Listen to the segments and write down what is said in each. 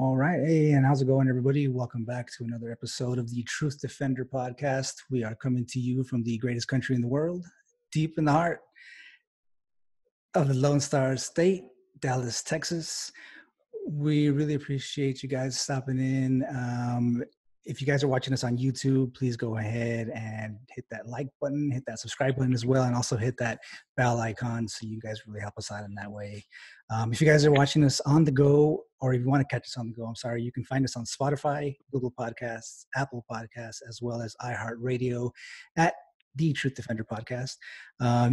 All right. Hey, and how's it going, everybody? Welcome back to another episode of the Truth Defender podcast. We are coming to you from the greatest country in the world, deep in the heart of the Lone Star State, Dallas, Texas. We really appreciate you guys stopping in. If you guys are watching us on YouTube, please go ahead and hit that like button, hit that subscribe button as well, and also hit that bell icon so you guys really help us out in that way. If you guys are watching us on the go, or if you want to catch us on the go, you can find us on Spotify, Google Podcasts, Apple Podcasts, as well as iHeartRadio at the Truth Defender Podcast.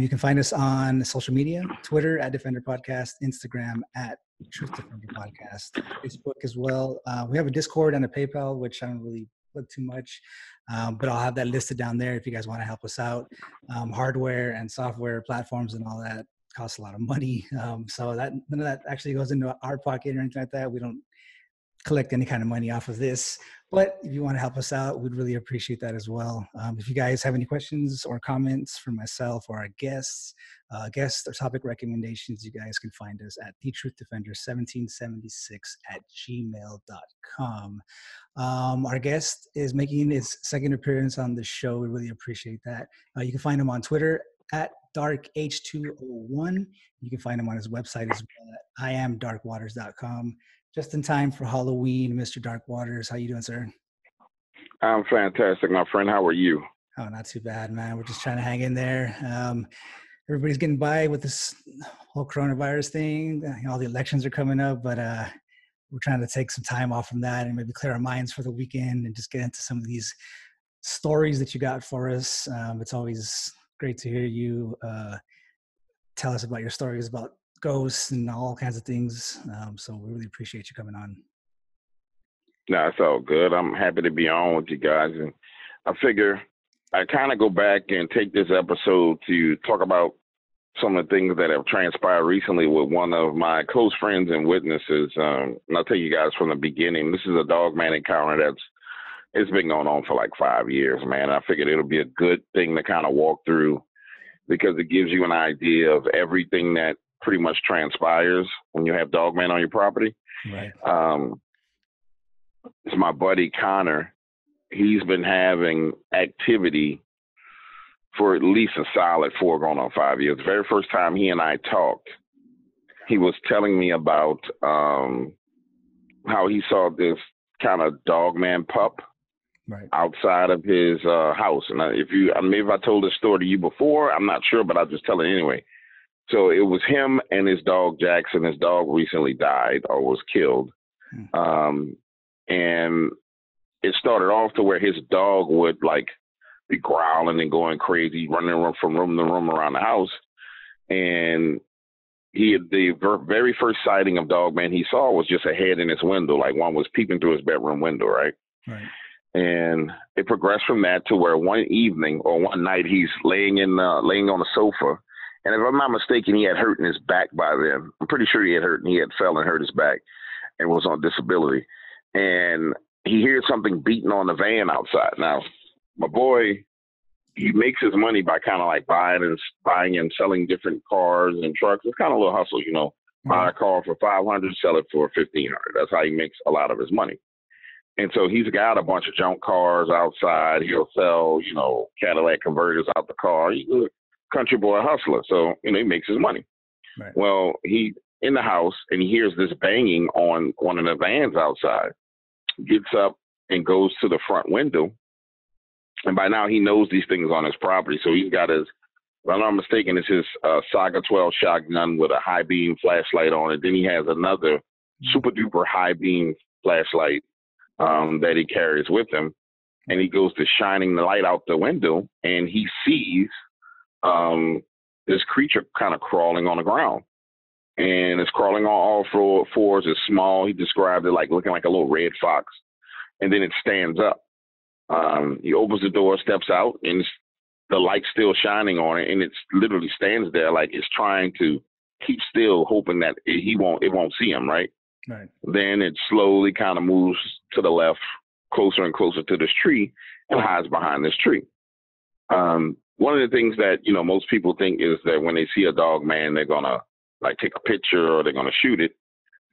You can find us on social media, Twitter at Defender Podcast, Instagram at Truth Defender Podcast, Facebook as well. We have a Discord and a PayPal, which I don't really look too much, but I'll have that listed down there if you guys want to help us out. Hardware and software platforms and all that costs a lot of money, so that none of that actually goes into our pocket or anything like that. We don't collect any kind of money off of this, but if you want to help us out, we'd really appreciate that as well. If you guys have any questions or comments for myself or our guests or topic recommendations, you guys can find us at thetruthDefender1776@gmail.com. Our guest is making his second appearance on the show. We really appreciate that. You can find him on Twitter at darkh201. You can find him on his website as well at iamdarkwaters.com. Just in time for Halloween, Mr. Dark Waters. How you doing, sir? I'm fantastic, my friend. How are you? Oh, not too bad, man. We're just trying to hang in there. Everybody's getting by with this whole coronavirus thing. All the elections are coming up, but we're trying to take some time off from that and maybe clear our minds for the weekend and just get into some of these stories that you got for us. It's always great to hear you tell us about your stories about ghosts and all kinds of things. So we really appreciate you coming on. No, it's all good. I'm happy to be on with you guys. And I figure I kind of go back and take this episode to talk about some of the things that have transpired recently with one of my close friends and witnesses. And I'll tell you guys from the beginning, this is a Dogman encounter it's been going on for like 5 years, man. I figured it'll be a good thing to kind of walk through because it gives you an idea of everything that pretty much transpires when you have Dogman on your property. Right. It's my buddy Connor. He's been having activity for at least a solid 4 going on 5 years. The very first time he and I talked, he was telling me about how he saw this kind of Dogman pup outside of his house. And maybe if I told this story to you before, I'm not sure, but I'll just tell it anyway. So it was him and his dog, Jackson. His dog recently died or was killed. And it started off to where his dog would like be growling and going crazy, running from room to room around the house. And the very first sighting of Dogman he saw was just a head in his window, like one was peeping through his bedroom window, right? And it progressed from that to where one evening or one night he's laying on the sofa. And if I'm not mistaken, he had hurt in his back by then. I'm pretty sure he had fell and hurt his back and was on disability. And he hears something beating on the van outside. Now, my boy, he makes his money by kind of like buying and selling different cars and trucks. It's kind of a little hustle, you know. Buy a car for $500, sell it for $1,500. That's how he makes a lot of his money. And so he's got a bunch of junk cars outside. He'll sell, you know, Cadillac converters out the car. He's a country boy hustler. So, you know, he makes his money. Right. Well, he in the house and he hears this banging on one of the vans outside, gets up and goes to the front window. And by now he knows these things on his property. So he's got his, if I'm not mistaken, it's his Saga 12 shotgun with a high beam flashlight on it. Then he has another super duper high beam flashlight that he carries with him. And he goes to shining the light out the window and he sees this creature kind of crawling on the ground. And it's crawling on all fours. It's small. He described it like looking like a little red fox. And then it stands up. He opens the door, steps out, and the light's still shining on it. And it literally stands there like it's trying to keep still, hoping that it won't see him, right? Right. Then it slowly kind of moves to the left, closer and closer to this tree, and hides behind this tree. One of the things that, you know, most people think is that when they see a dog man, they're going to like take a picture or they're going to shoot it.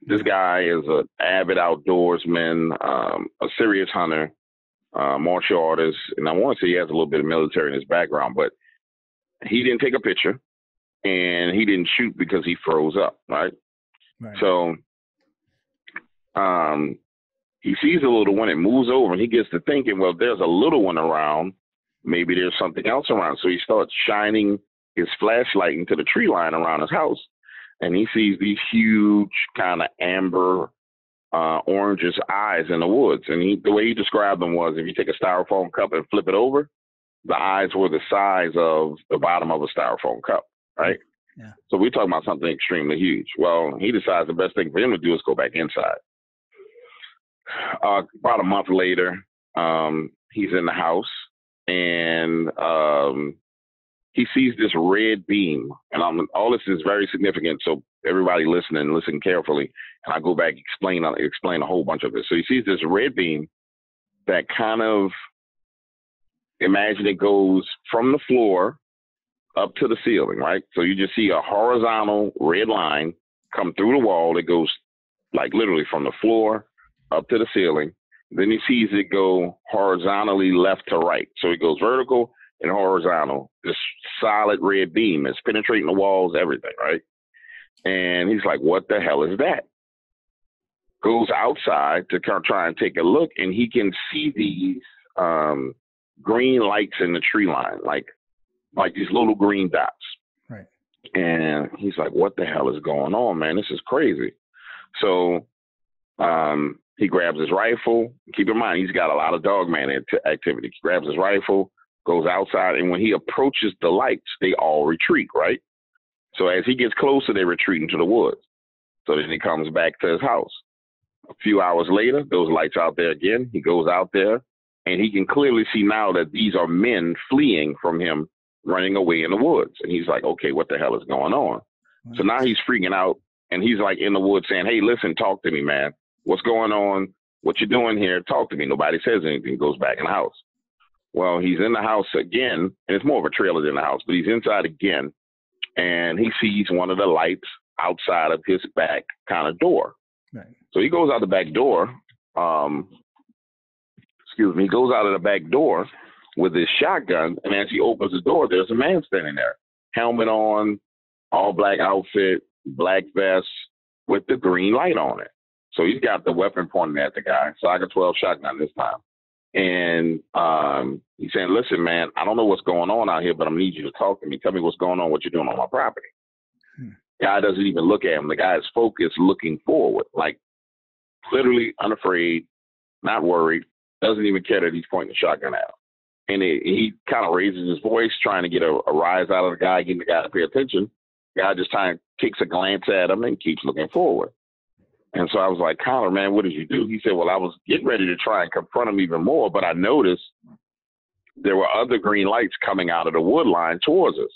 This guy is an avid outdoorsman, a serious hunter, martial artist, and I want to say he has a little bit of military in his background, but he didn't take a picture and he didn't shoot because he froze up, right? So he sees a little one, it moves over, and he gets to thinking, well, there's a little one around. Maybe there's something else around. So he starts shining his flashlight into the tree line around his house, and he sees these huge kind of amber oranges eyes in the woods. And the way he described them was, if you take a styrofoam cup and flip it over, the eyes were the size of the bottom of a styrofoam cup, right? Yeah. So we're talking about something extremely huge. Well, he decides the best thing for him to do is go back inside. About a month later, he's in the house, and he sees this red beam. And all this is very significant, so everybody listen carefully. And I go back explain a whole bunch of it. So he sees this red beam that kind of, imagine it goes from the floor up to the ceiling, right? So you just see a horizontal red line come through the wall. It goes like literally from the floor up to the ceiling. Then he sees it go horizontally left to right. So it goes vertical and horizontal. This solid red beam is penetrating the walls, everything, right? And he's like, what the hell is that? Goes outside to try and take a look, and he can see these green lights in the tree line, like these little green dots. Right. And he's like, what the hell is going on, man? This is crazy. So he grabs his rifle. Keep in mind, he's got a lot of Dogman activity. He grabs his rifle, goes outside, and when he approaches the lights, they all retreat, right? So as he gets closer, they retreat into the woods. So then he comes back to his house. A few hours later, those lights out there again. He goes out there, and he can clearly see now that these are men fleeing from him, running away in the woods. And he's like, okay, what the hell is going on? Right. So now he's freaking out, and he's like in the woods saying, hey, listen, talk to me, man. What's going on? What you doing here? Talk to me. Nobody says anything. Goes back in the house. Well, he's in the house again, and it's more of a trailer than the house, but he's inside again, and he sees one of the lights outside of his back kind of door. Right. So he goes out the back door. He goes out of the back door with his shotgun, and as he opens the door, there's a man standing there, helmet on, all black outfit, black vest with the green light on it. So he's got the weapon pointing at the guy, Saga 12 shotgun this time. And he's saying, listen, man, I don't know what's going on out here, but I need you to talk to me. Tell me what's going on, what you're doing on my property. Guy doesn't even look at him. The guy is focused, looking forward, like literally unafraid, not worried, doesn't even care that he's pointing the shotgun at him. And he kind of raises his voice, trying to get a rise out of the guy, getting the guy to pay attention. The guy just kind of takes a glance at him and keeps looking forward. And so I was like, Connor, man, what did you do? He said, well, I was getting ready to try and confront him even more, but I noticed there were other green lights coming out of the wood line towards us.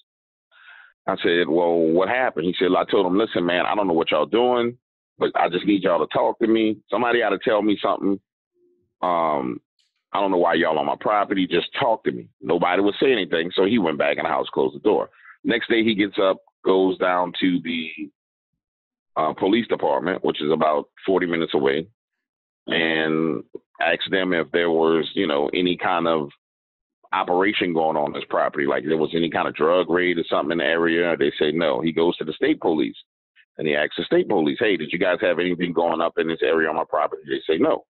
I said, well, what happened? He said, I told him, listen, man, I don't know what y'all doing, but I just need y'all to talk to me. Somebody ought to tell me something. I don't know why y'all on my property. Just talk to me. Nobody would say anything. So he went back in the house, closed the door. Next day he gets up, goes down to the police department, which is about 40 minutes away, and asked them if there was, any kind of operation going on this property, like there was any kind of drug raid or something in the area. They say no. He goes to the state police, and he asks the state police, hey, did you guys have anything going up in this area on my property? They say no.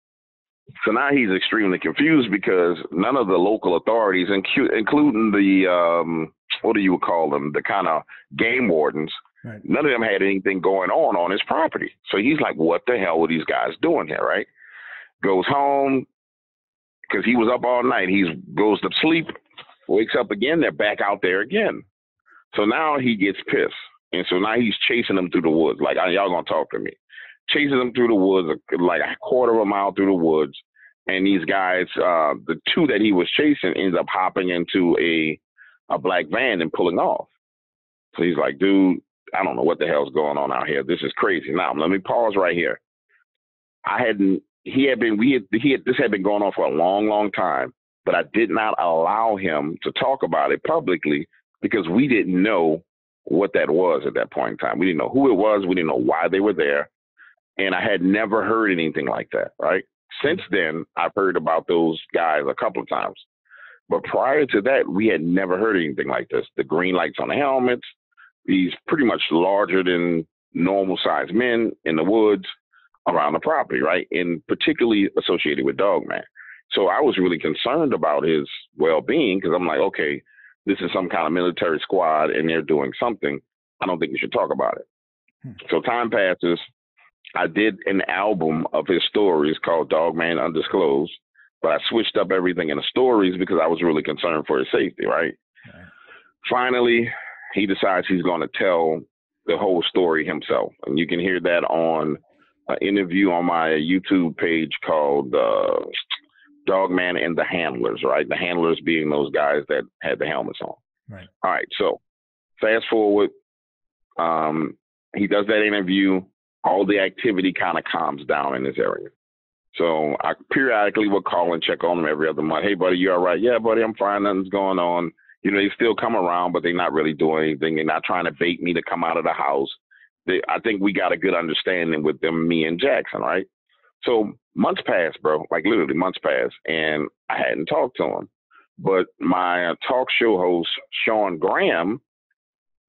So now he's extremely confused because none of the local authorities, including the, what do you call them, the kind of game wardens, right, none of them had anything going on his property. So he's like, what the hell were these guys doing here, right? Goes home because he was up all night. He goes to sleep, wakes up again. They're back out there again. So now he gets pissed. And so now he's chasing them through the woods. Like, y'all going to talk to me. Chasing them through the woods, like a quarter of a mile through the woods. And these guys, the two that he was chasing, ends up hopping into a black van and pulling off. So he's like, dude, I don't know what the hell's going on out here. This is crazy. Now, let me pause right here. This had been going on for a long, long time, but I did not allow him to talk about it publicly because we didn't know what that was at that point in time. We didn't know who it was. We didn't know why they were there. And I had never heard anything like that, right? Since then, I've heard about those guys a couple of times. But prior to that, we had never heard anything like this. The green lights on the helmets, these pretty much larger than normal sized men in the woods around the property, right? And particularly associated with Dogman. So I was really concerned about his well-being because I'm like, okay, this is some kind of military squad and they're doing something. I don't think we should talk about it. So time passes. I did an album of his stories called Dogman Undisclosed, but I switched up everything in the stories because I was really concerned for his safety, right? Finally, he decides he's going to tell the whole story himself. And you can hear that on an interview on my YouTube page called Dogman and the Handlers, right? The handlers being those guys that had the helmets on. Right. All right. So fast forward, he does that interview. All the activity kind of calms down in this area. So I periodically would call and check on him every other month. Hey, buddy, you all right? Yeah, buddy, I'm fine. Nothing's going on. You know, they still come around, but they're not really doing anything. They're not trying to bait me to come out of the house. I think we got a good understanding with them, me and Jackson, right? So months passed, bro, like literally months passed, and I hadn't talked to him. But my talk show host, Sean Graham,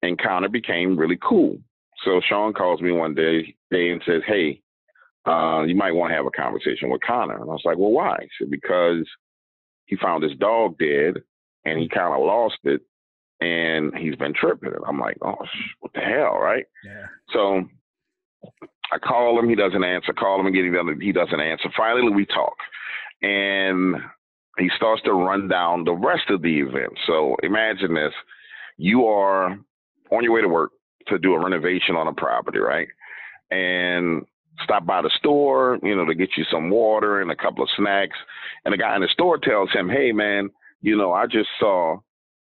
and Connor became really cool. So Sean calls me one day and says, hey, you might want to have a conversation with Connor. And I was like, well, why? He said, because he found his dog dead and he kind of lost it and he's been tripping. And I'm like, oh, what the hell, right? Yeah. So I call him, he doesn't answer. Call him again, he doesn't answer. Finally, we talk. And he starts to run down the rest of the event. So imagine this. You are on your way to work to do a renovation on a property, right? And stop by the store, you know, to get you some water and a couple of snacks. And the guy in the store tells him, hey, man, you know, I just saw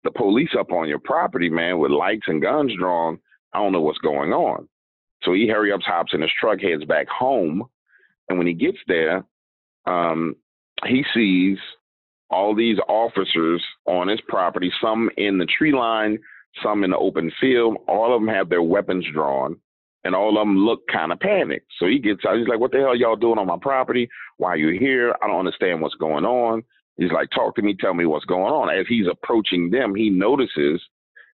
the police up on your property, man, with lights and guns drawn. I don't know what's going on. So he hurry up, hops in his truck, heads back home. And when he gets there, he sees all these officers on his property, some in the tree line, some in the open field. All of them have their weapons drawn, and all of them look kind of panicked. So he gets out. He's like, what the hell y'all doing on my property? Why are you here? I don't understand what's going on. He's like, talk to me. Tell me what's going on. As he's approaching them, he notices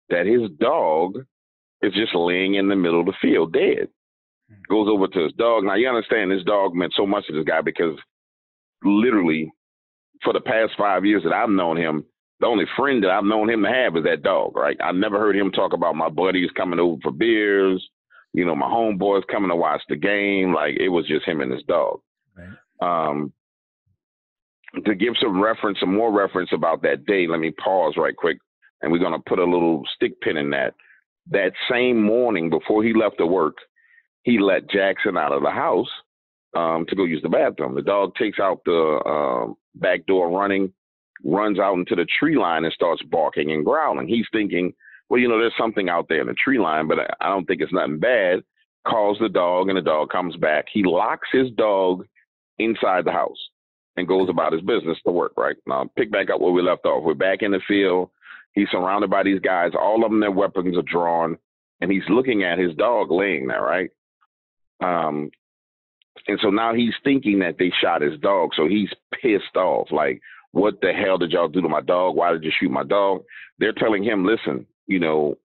that his dog is just laying in the middle of the field, dead. Goes over to his dog. Now, you understand this dog meant so much to this guy because literally for the past 5 years that I've known him, the only friend that I've known him to have is that dog, right? I've never heard him talk about my buddies coming over for beers, you know, my homeboys coming to watch the game. Like, it was just him and his dog. Right. To give some more reference about that day, let me pause right quick, and we're going to put a little stick pin in that. That same morning before he left to work, he let Jackson out of the house to go use the bathroom. The dog takes out the back door running, runs out into the tree line and starts barking and growling. He's thinking, well, you know, there's something out there in the tree line, but I don't think it's nothing bad. Calls the dog, and the dog comes back. He locks his dog inside the house and goes about his business to work, right? Now, pick back up where we left off. We're back in the field. He's surrounded by these guys. All of them, their weapons are drawn, and he's looking at his dog laying there, right? And so now he's thinking that they shot his dog, so he's pissed off, like, what the hell did y'all do to my dog? Why did you shoot my dog? They're telling him, listen, you know,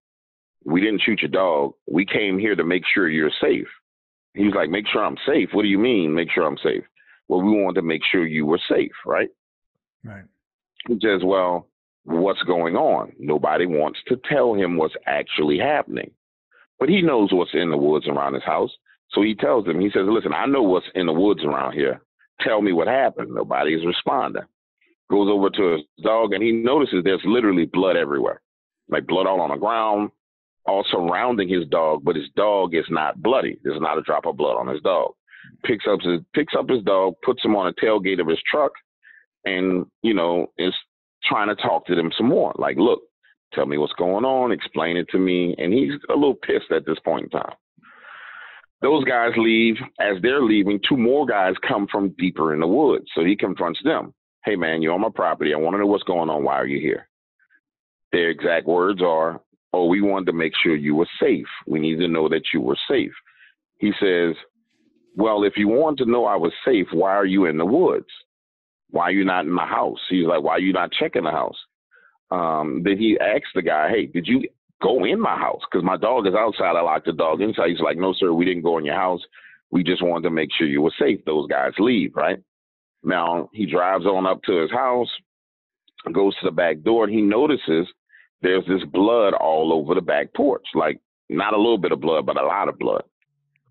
we didn't shoot your dog. We came here to make sure you're safe. He's like, make sure I'm safe? What do you mean, make sure I'm safe? Well, we wanted to make sure you were safe, right? Right. He says, well, what's going on? Nobody wants to tell him what's actually happening. But he knows what's in the woods around his house. So he tells them, he says, listen, I know what's in the woods around here. Tell me what happened. Nobody's responding. Goes over to his dog, and he notices there's literally blood everywhere, like blood all on the ground, all surrounding his dog, but his dog is not bloody. There's not a drop of blood on his dog. Picks up his dog, puts him on a tailgate of his truck, and, you know, is trying to talk to them some more. Like, look, tell me what's going on, explain it to me. And he's a little pissed at this point in time. Those guys leave. As they're leaving, two more guys come from deeper in the woods. So he confronts them. Hey, man, you're on my property. I want to know what's going on. Why are you here? Their exact words are, oh, we wanted to make sure you were safe. We need to know that you were safe. He says, well, if you want to know I was safe, why are you in the woods? Why are you not in my house? He's like, why are you not checking the house? Then he asked the guy, hey, did you go in my house? Because my dog is outside. I locked the dog inside. He's like, no, sir, we didn't go in your house. We just wanted to make sure you were safe. Those guys leave, right? Now, he drives on up to his house, goes to the back door, and he notices there's this blood all over the back porch. Like, not a little bit of blood, but a lot of blood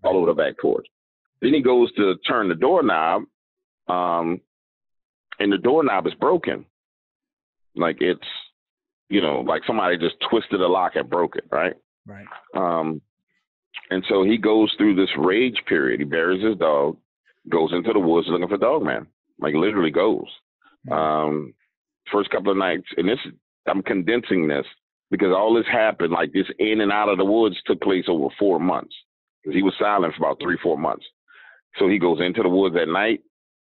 all over the back porch. Then he goes to turn the doorknob, and the doorknob is broken. Like, it's, you know, like somebody just twisted a lock and broke it, right? Right. And so he goes through this rage period. He buries his dog, goes into the woods looking for Dogman. Like, literally goes. First couple of nights, and this, I'm condensing this because all this happened, like this in and out of the woods took place over 4 months. Because he was silent for about 3-4 months. So he goes into the woods at night,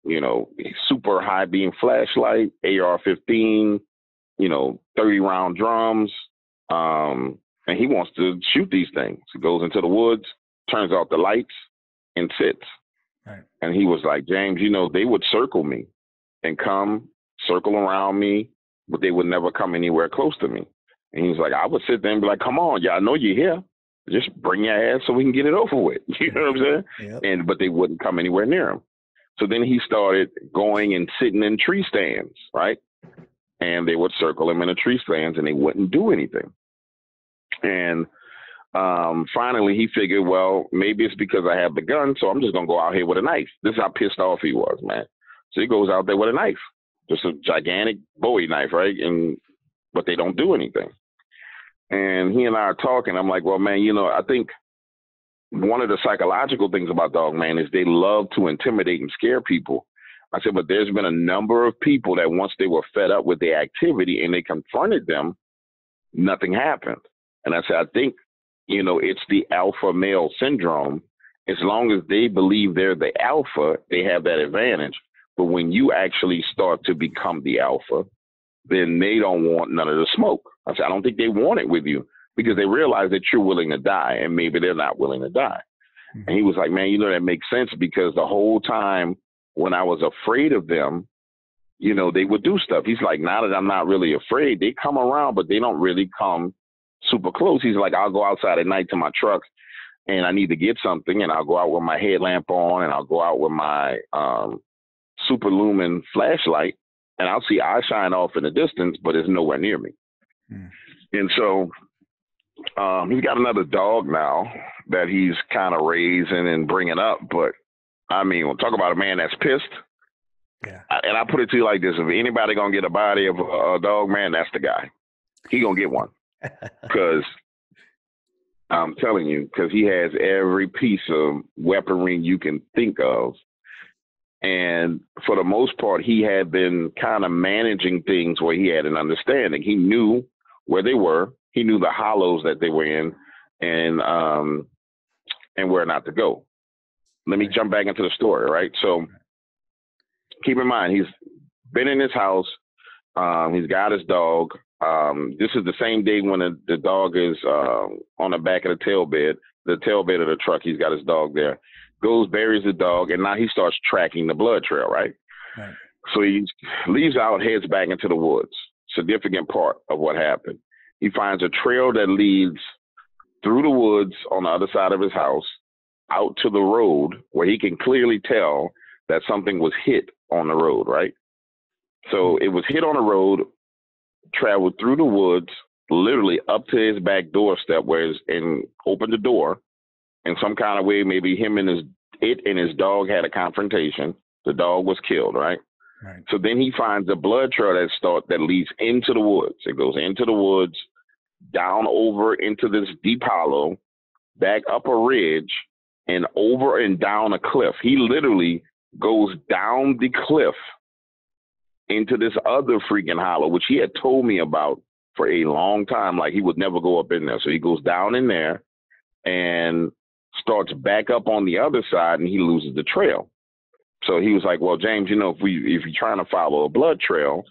you know, super high beam flashlight, AR-15, you know, 30-round drums, and he wants to shoot these things. He goes into the woods, turns off the lights, and sits. Right. And he was like, James, you know, they would circle me and come, circle around me, but they would never come anywhere close to me. And he was like, I would sit there and be like, come on, y'all know you're here. Just bring your ass so we can get it over with. You know what I'm saying? Yep. But they wouldn't come anywhere near him. So then he started going and sitting in tree stands, right? And they would circle him in the tree stands and they wouldn't do anything. And finally he figured, well, maybe it's because I have the gun, so I'm just going to go out here with a knife. This is how pissed off he was, man. So he goes out there with a knife, just a gigantic Bowie knife, right? But they don't do anything. And he and I are talking. I'm like, well, man, you know, I think one of the psychological things about Dogman is they love to intimidate and scare people. I said, but there's been a number of people that once they were fed up with their activity and they confronted them, nothing happened. And I said, I think, you know, it's the alpha male syndrome. As long as they believe they're the alpha, they have that advantage. But when you actually start to become the alpha, then they don't want none of the smoke. I said, I don't think they want it with you because they realize that you're willing to die and maybe they're not willing to die. Mm-hmm. And he was like, man, you know, that makes sense because the whole time when I was afraid of them, you know, they would do stuff. He's like, now that I'm not really afraid, they come around, but they don't really come super close. He's like, I'll go outside at night to my truck and I need to get something and I'll go out with my headlamp on and I'll go out with my super lumen flashlight and I'll see eye shine off in the distance, but it's nowhere near me. Mm. And so he's got another dog now that he's kind of raising and bringing up. But, I mean, we'll talk about a man that's pissed. Yeah. And I put it to you like this. If anybody going to get a body of a dog, man, that's the guy. He going to get one. Because I'm telling you, because he has every piece of weaponry you can think of. And for the most part, he had been kind of managing things where he had an understanding. He knew where they were. He knew the hollows that they were in and where not to go. Let me jump back into the story, right? So keep in mind, he's been in his house. He's got his dog. This is the same day when the dog is on the back of the tailbed of the truck. He's got his dog there. Goes, buries the dog, and now he starts tracking the blood trail, right? So he leaves out, heads back into the woods. Significant part of what happened. He finds a trail that leads through the woods on the other side of his house, out to the road where he can clearly tell that something was hit on the road, right? So it was hit on the road, traveled through the woods, literally up to his back doorstep and opened the door. In some kind of way, maybe him and his dog had a confrontation. The dog was killed, right? So then he finds a blood trail that leads into the woods. It goes into the woods, down over into this deep hollow, back up a ridge, and over and down a cliff. He literally goes down the cliff into this other freaking hollow, which he had told me about for a long time. Like he would never go up in there. So he goes down in there and starts back up on the other side, and he loses the trail. So he was like, well, James, you know, if you're trying to follow a blood trail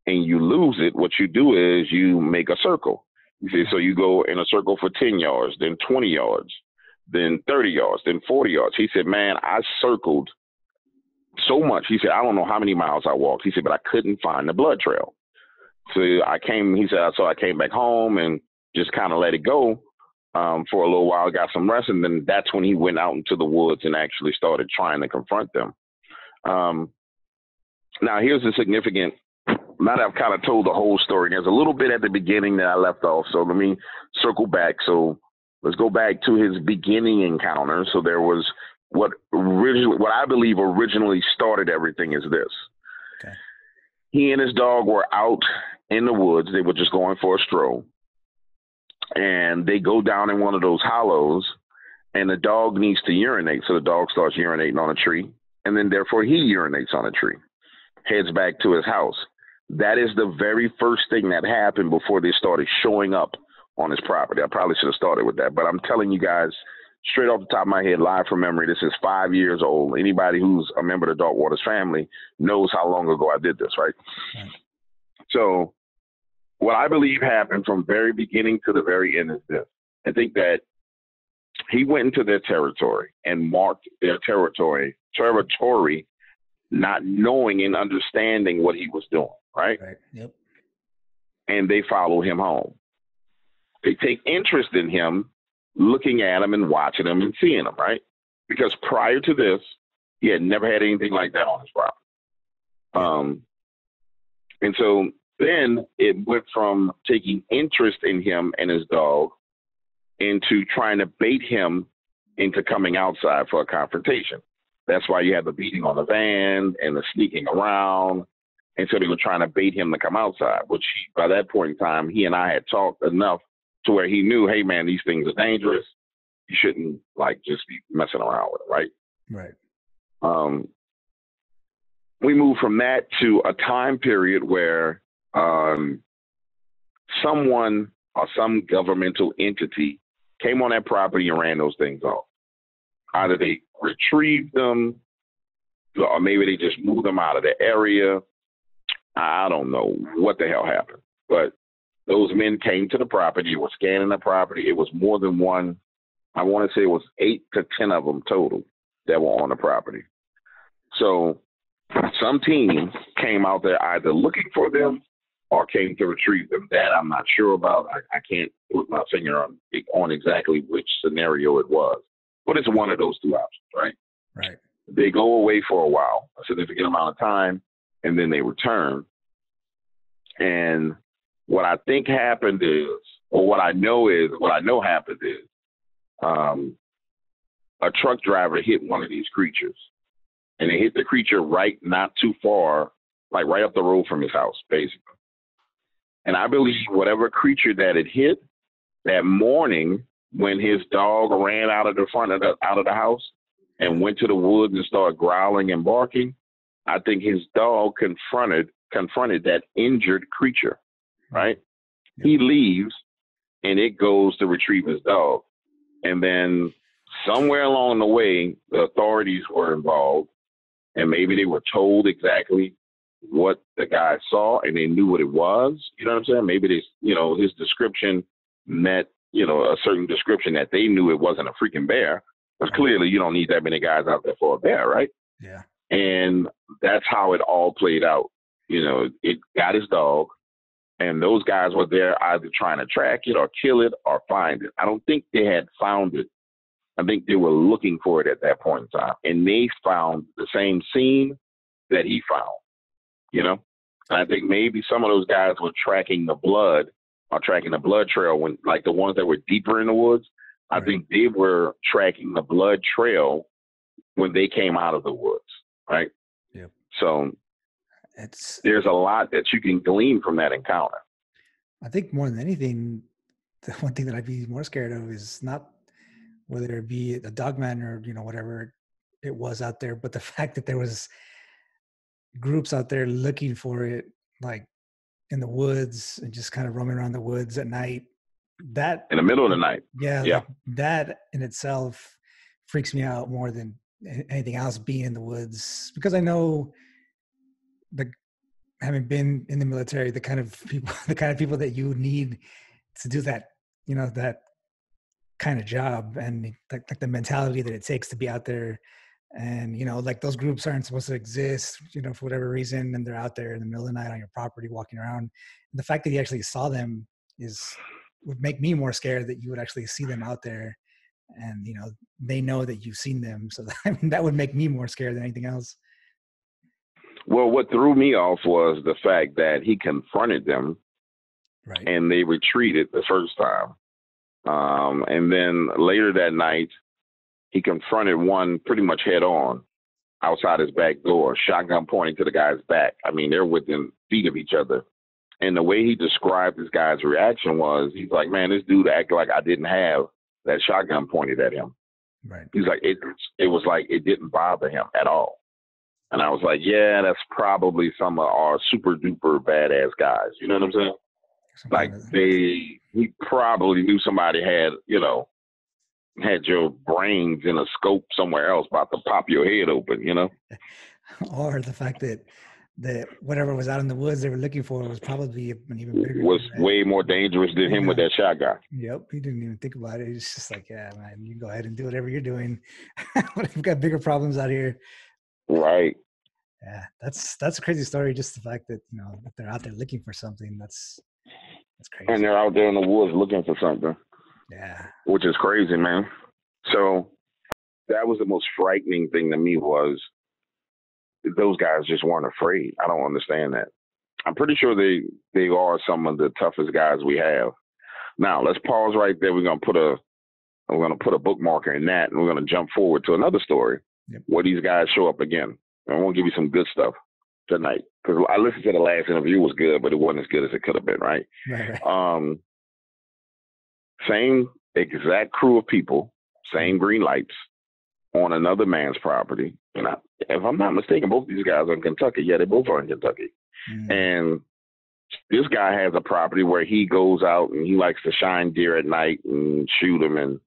and you lose it, what you do is you make a circle. You see, so you go in a circle for 10 yards, then 20 yards, then 30 yards, then 40 yards. He said, man, I circled so much. He said, I don't know how many miles I walked. He said, but I couldn't find the blood trail. So he said, so I came back home and just kind of let it go for a little while, got some rest. And then that's when he went out into the woods and actually started trying to confront them. Now, here's the significant, now that I've kind of told the whole story, there's a little bit at the beginning that I left off. So let me circle back. So let's go back to his beginning encounter. So there was what I believe originally started everything is this. Okay. He and his dog were out in the woods. They were just going for a stroll. And they go down in one of those hollows, and the dog needs to urinate. So the dog starts urinating on a tree, and then therefore he urinates on a tree, heads back to his house. That is the very first thing that happened before they started showing up on his property. I probably should have started with that, but I'm telling you guys straight off the top of my head, live from memory, this is 5 years old. Anybody who's a member of the Darkwaters family knows how long ago I did this, right? So what I believe happened from very beginning to the very end is this. I think that he went into their territory and marked their territory, not knowing and understanding what he was doing, right? Right. Yep. And they follow him home. They take interest in him, looking at him and watching him and seeing him, right? Because prior to this, he had never had anything like that on his property. And so then it went from taking interest in him and his dog into trying to bait him into coming outside for a confrontation. That's why you had the beating on the van and the sneaking around. And so they were trying to bait him to come outside, which by that point in time, he and I had talked enough to where he knew, hey, man, these things are dangerous. You shouldn't just be messing around with it, right? Right. We moved from that to a time period where someone or some governmental entity came on that property and ran those things off. Either they retrieved them or maybe they just moved them out of the area. I don't know what the hell happened, but those men came to the property, were scanning the property. It was more than one. I want to say it was 8 to 10 of them total that were on the property. So some team came out there either looking for them or came to retrieve them. That I'm not sure about. I can't put my finger on exactly which scenario it was, but it's one of those two options, right? Right. They go away for a while, a significant amount of time, and then they return. And what I think happened is, or what I know happened is, a truck driver hit one of these creatures, and they hit the creature right not too far, like right up the road from his house, basically. And I believe whatever creature that it hit that morning, when his dog ran out of the front of the house and went to the woods and started growling and barking, I think his dog confronted that injured creature, right? Yep. He leaves, and it goes to retrieve his dog. And then somewhere along the way, the authorities were involved, and maybe they were told exactly what the guy saw, and they knew what it was. You know what I'm saying? Maybe his description met, a certain description that they knew it wasn't a freaking bear. Because clearly you don't need that many guys out there for a bear, right? Yeah. And that's how it all played out. It got his dog, and those guys were there either trying to track it or kill it or find it. I don't think they had found it. I think they were looking for it at that point in time, and they found the same scene that he found. And I think maybe some of those guys were tracking the blood trail when, like the ones that were deeper in the woods. I think they were tracking the blood trail when they came out of the woods, right? Yep. So there's a lot that you can glean from that encounter. I think more than anything, the one thing that I'd be more scared of is not whether it be a Dogman or, whatever it was out there, but the fact that there was groups out there looking for it, like in the woods and just kind of roaming around the woods at night. That in the middle of the night. Yeah. Like that in itself freaks me out more than anything else, being in the woods, because I know having been in the military, the kind of people that you need to do that, that kind of job, and like the mentality that it takes to be out there. And, you know, like those groups aren't supposed to exist, you know, for whatever reason. And they're out there in the middle of the night on your property, walking around. And the fact that you actually saw them would make me more scared that you would actually see them out there. And, you know, they know that you've seen them. So that would make me more scared than anything else. Well, what threw me off was the fact that he confronted them, right, and they retreated the first time. And then later that night, he confronted one pretty much head on outside his back door, shotgun pointing to the guy's back. I mean, they're within feet of each other. And the way he described this guy's reaction was, he's like, man, this dude acted like I didn't have that shotgun pointed at him. right. He's like, it was like it didn't bother him at all. And I was like, yeah, that's probably some of our super duper badass guys. You know what I'm saying? Like he probably knew somebody had your brains in a scope somewhere else about to pop your head open, you know? Or the fact that whatever was out in the woods they were looking for was probably an even bigger. Was way more dangerous than him with that shotgun. Yep. He didn't even think about it. He's just like, yeah, man, you go ahead and do whatever you're doing. We've got bigger problems out here. Right. Yeah. That's a crazy story. Just the fact that, you know, that they're out there looking for something. That's crazy. And they're out there in the woods looking for something. Yeah. Which is crazy, man. So that was the most frightening thing to me was those guys just weren't afraid. I don't understand that. I'm pretty sure they are some of the toughest guys we have. Now let's pause right there. We're gonna put a bookmarker in that, and we're gonna jump forward to another story where these guys show up again. And I want to give you some good stuff tonight because I listened to the last interview. It was good, but it wasn't as good as it could have been. Right. Same exact crew of people, same green lights on another man's property. And if I'm not mistaken, both these guys are in Kentucky. Yeah, they both are in Kentucky. Mm. And this guy has a property where he goes out and he likes to shine deer at night and shoot them and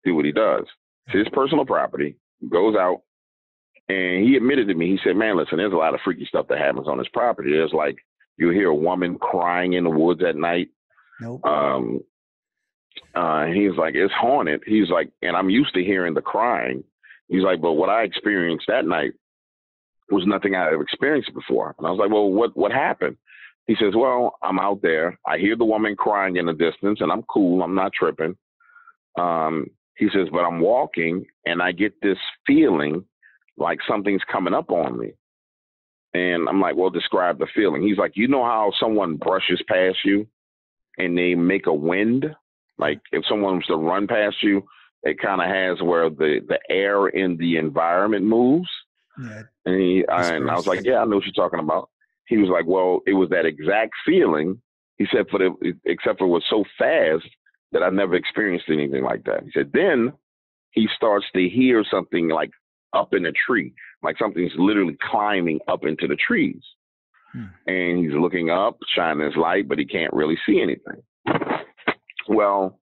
do what he does. It's his personal property. He goes out, and he admitted to me, he said, man, listen, there's a lot of freaky stuff that happens on this property. There's like, you hear a woman crying in the woods at night. Nope. He's like, it's haunted. He's like, and I'm used to hearing the crying. He's like, but what I experienced that night was nothing I ever experienced before. And I was like, well, what happened? He says, well, I'm out there. I hear the woman crying in the distance, and I'm cool. I'm not tripping. He says, but I'm walking, and I get this feeling like something's coming up on me. And I'm like, well, describe the feeling. He's like, you know how someone brushes past you and they make a wind? Like if someone was to run past you, it kind of has where the air in the environment moves. Yeah. And I was like, yeah, I know what you're talking about. He was like, well, it was that exact feeling. He said, except for it was so fast that I never experienced anything like that. He said, then he starts to hear something like up in a tree, like something's literally climbing up into the trees. And he's looking up, shining his light, but he can't really see anything. Well,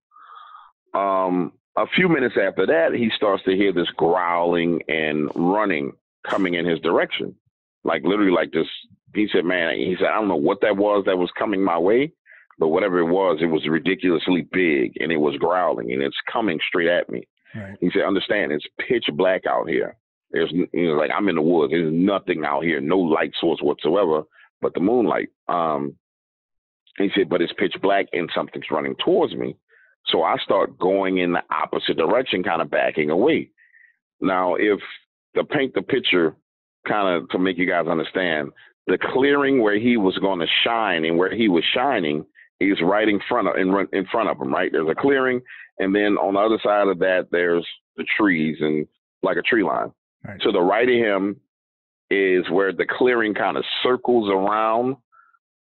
a few minutes after that, he starts to hear this growling and running coming in his direction. Like literally like this. He said, man, I don't know what that was coming my way, but whatever it was ridiculously big, and it was growling, and it's coming straight at me. Right. He said, understand, it's pitch black out here. Like, I'm in the woods. There's nothing out here, no light source whatsoever but the moonlight. He said, but it's pitch black and something's running towards me. So I start going in the opposite direction, kind of backing away. Now, to paint the picture, kind of to make you guys understand, the clearing where he was going to shine and where he was shining is right in front of him, right? There's a clearing, and then on the other side of that, there's the trees and like a tree line. Right. To the right of him is where the clearing kind of circles around,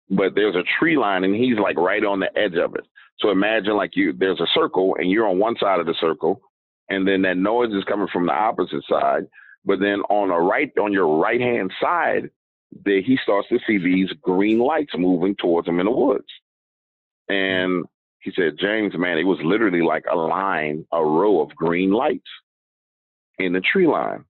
but there's a tree line, and he's like right on the edge of it. So imagine like there's a circle, and you're on one side of the circle, and then that noise is coming from the opposite side. But then on your right-hand side, he starts to see these green lights moving towards him in the woods. And he said, James, man, it was literally like a row of green lights in the tree line.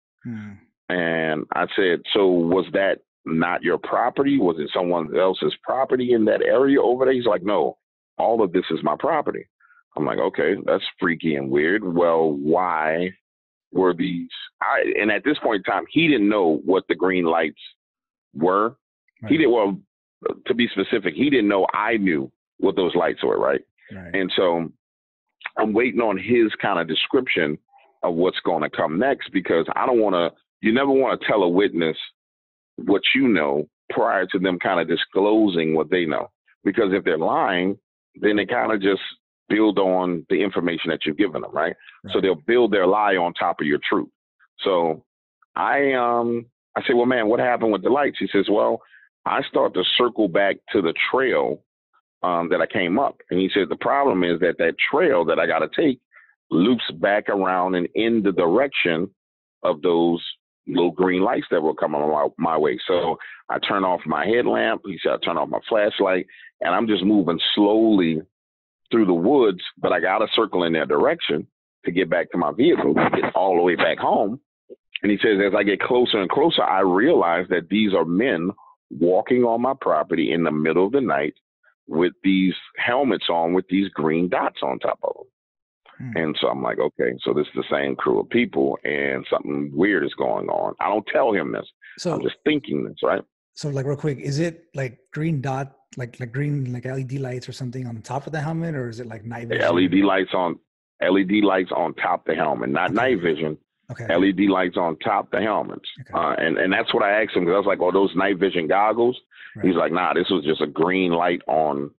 And I said, so was that not your property? Was it someone else's property in that area over there? He's like, no, all of this is my property. I'm like, okay, that's freaky and weird. Well, why were these? And at this point in time, he didn't know what the green lights were. Right. He did well. To be specific, he didn't know I knew what those lights were, right? Right. And so I'm waiting on his kind of description of what's going to come next, because I don't want to. You never want to tell a witness what you know prior to them kind of disclosing what they know, because if they're lying, then they kind of just build on the information that you've given them, right? So they'll build their lie on top of your truth. So I say, well, man, what happened with the lights? He says, well, I start to circle back to the trail that I came up. And he said, the problem is that trail that I got to take loops back around and in the direction of those little green lights that were coming my way. So I turn off my headlamp. He said, I turn off my flashlight, and I'm just moving slowly through the woods, but I got to circle in that direction to get back to my vehicle, to get all the way back home. And he says, as I get closer and closer, I realize that these are men walking on my property in the middle of the night with these helmets on with these green dots on top of them. And so I'm like, okay, so this is the same crew of people, and something weird is going on. I don't tell him this. So I'm just thinking this, right? So like real quick, is it like green dot, like green, like LED lights or something on the top of the helmet, or is it like night vision? LED lights on top of the helmet, not night vision. Okay. LED lights on top of the helmets. Okay. And that's what I asked him, because I was like, oh, those night vision goggles? Right. He's like, nah, this was just a green light on,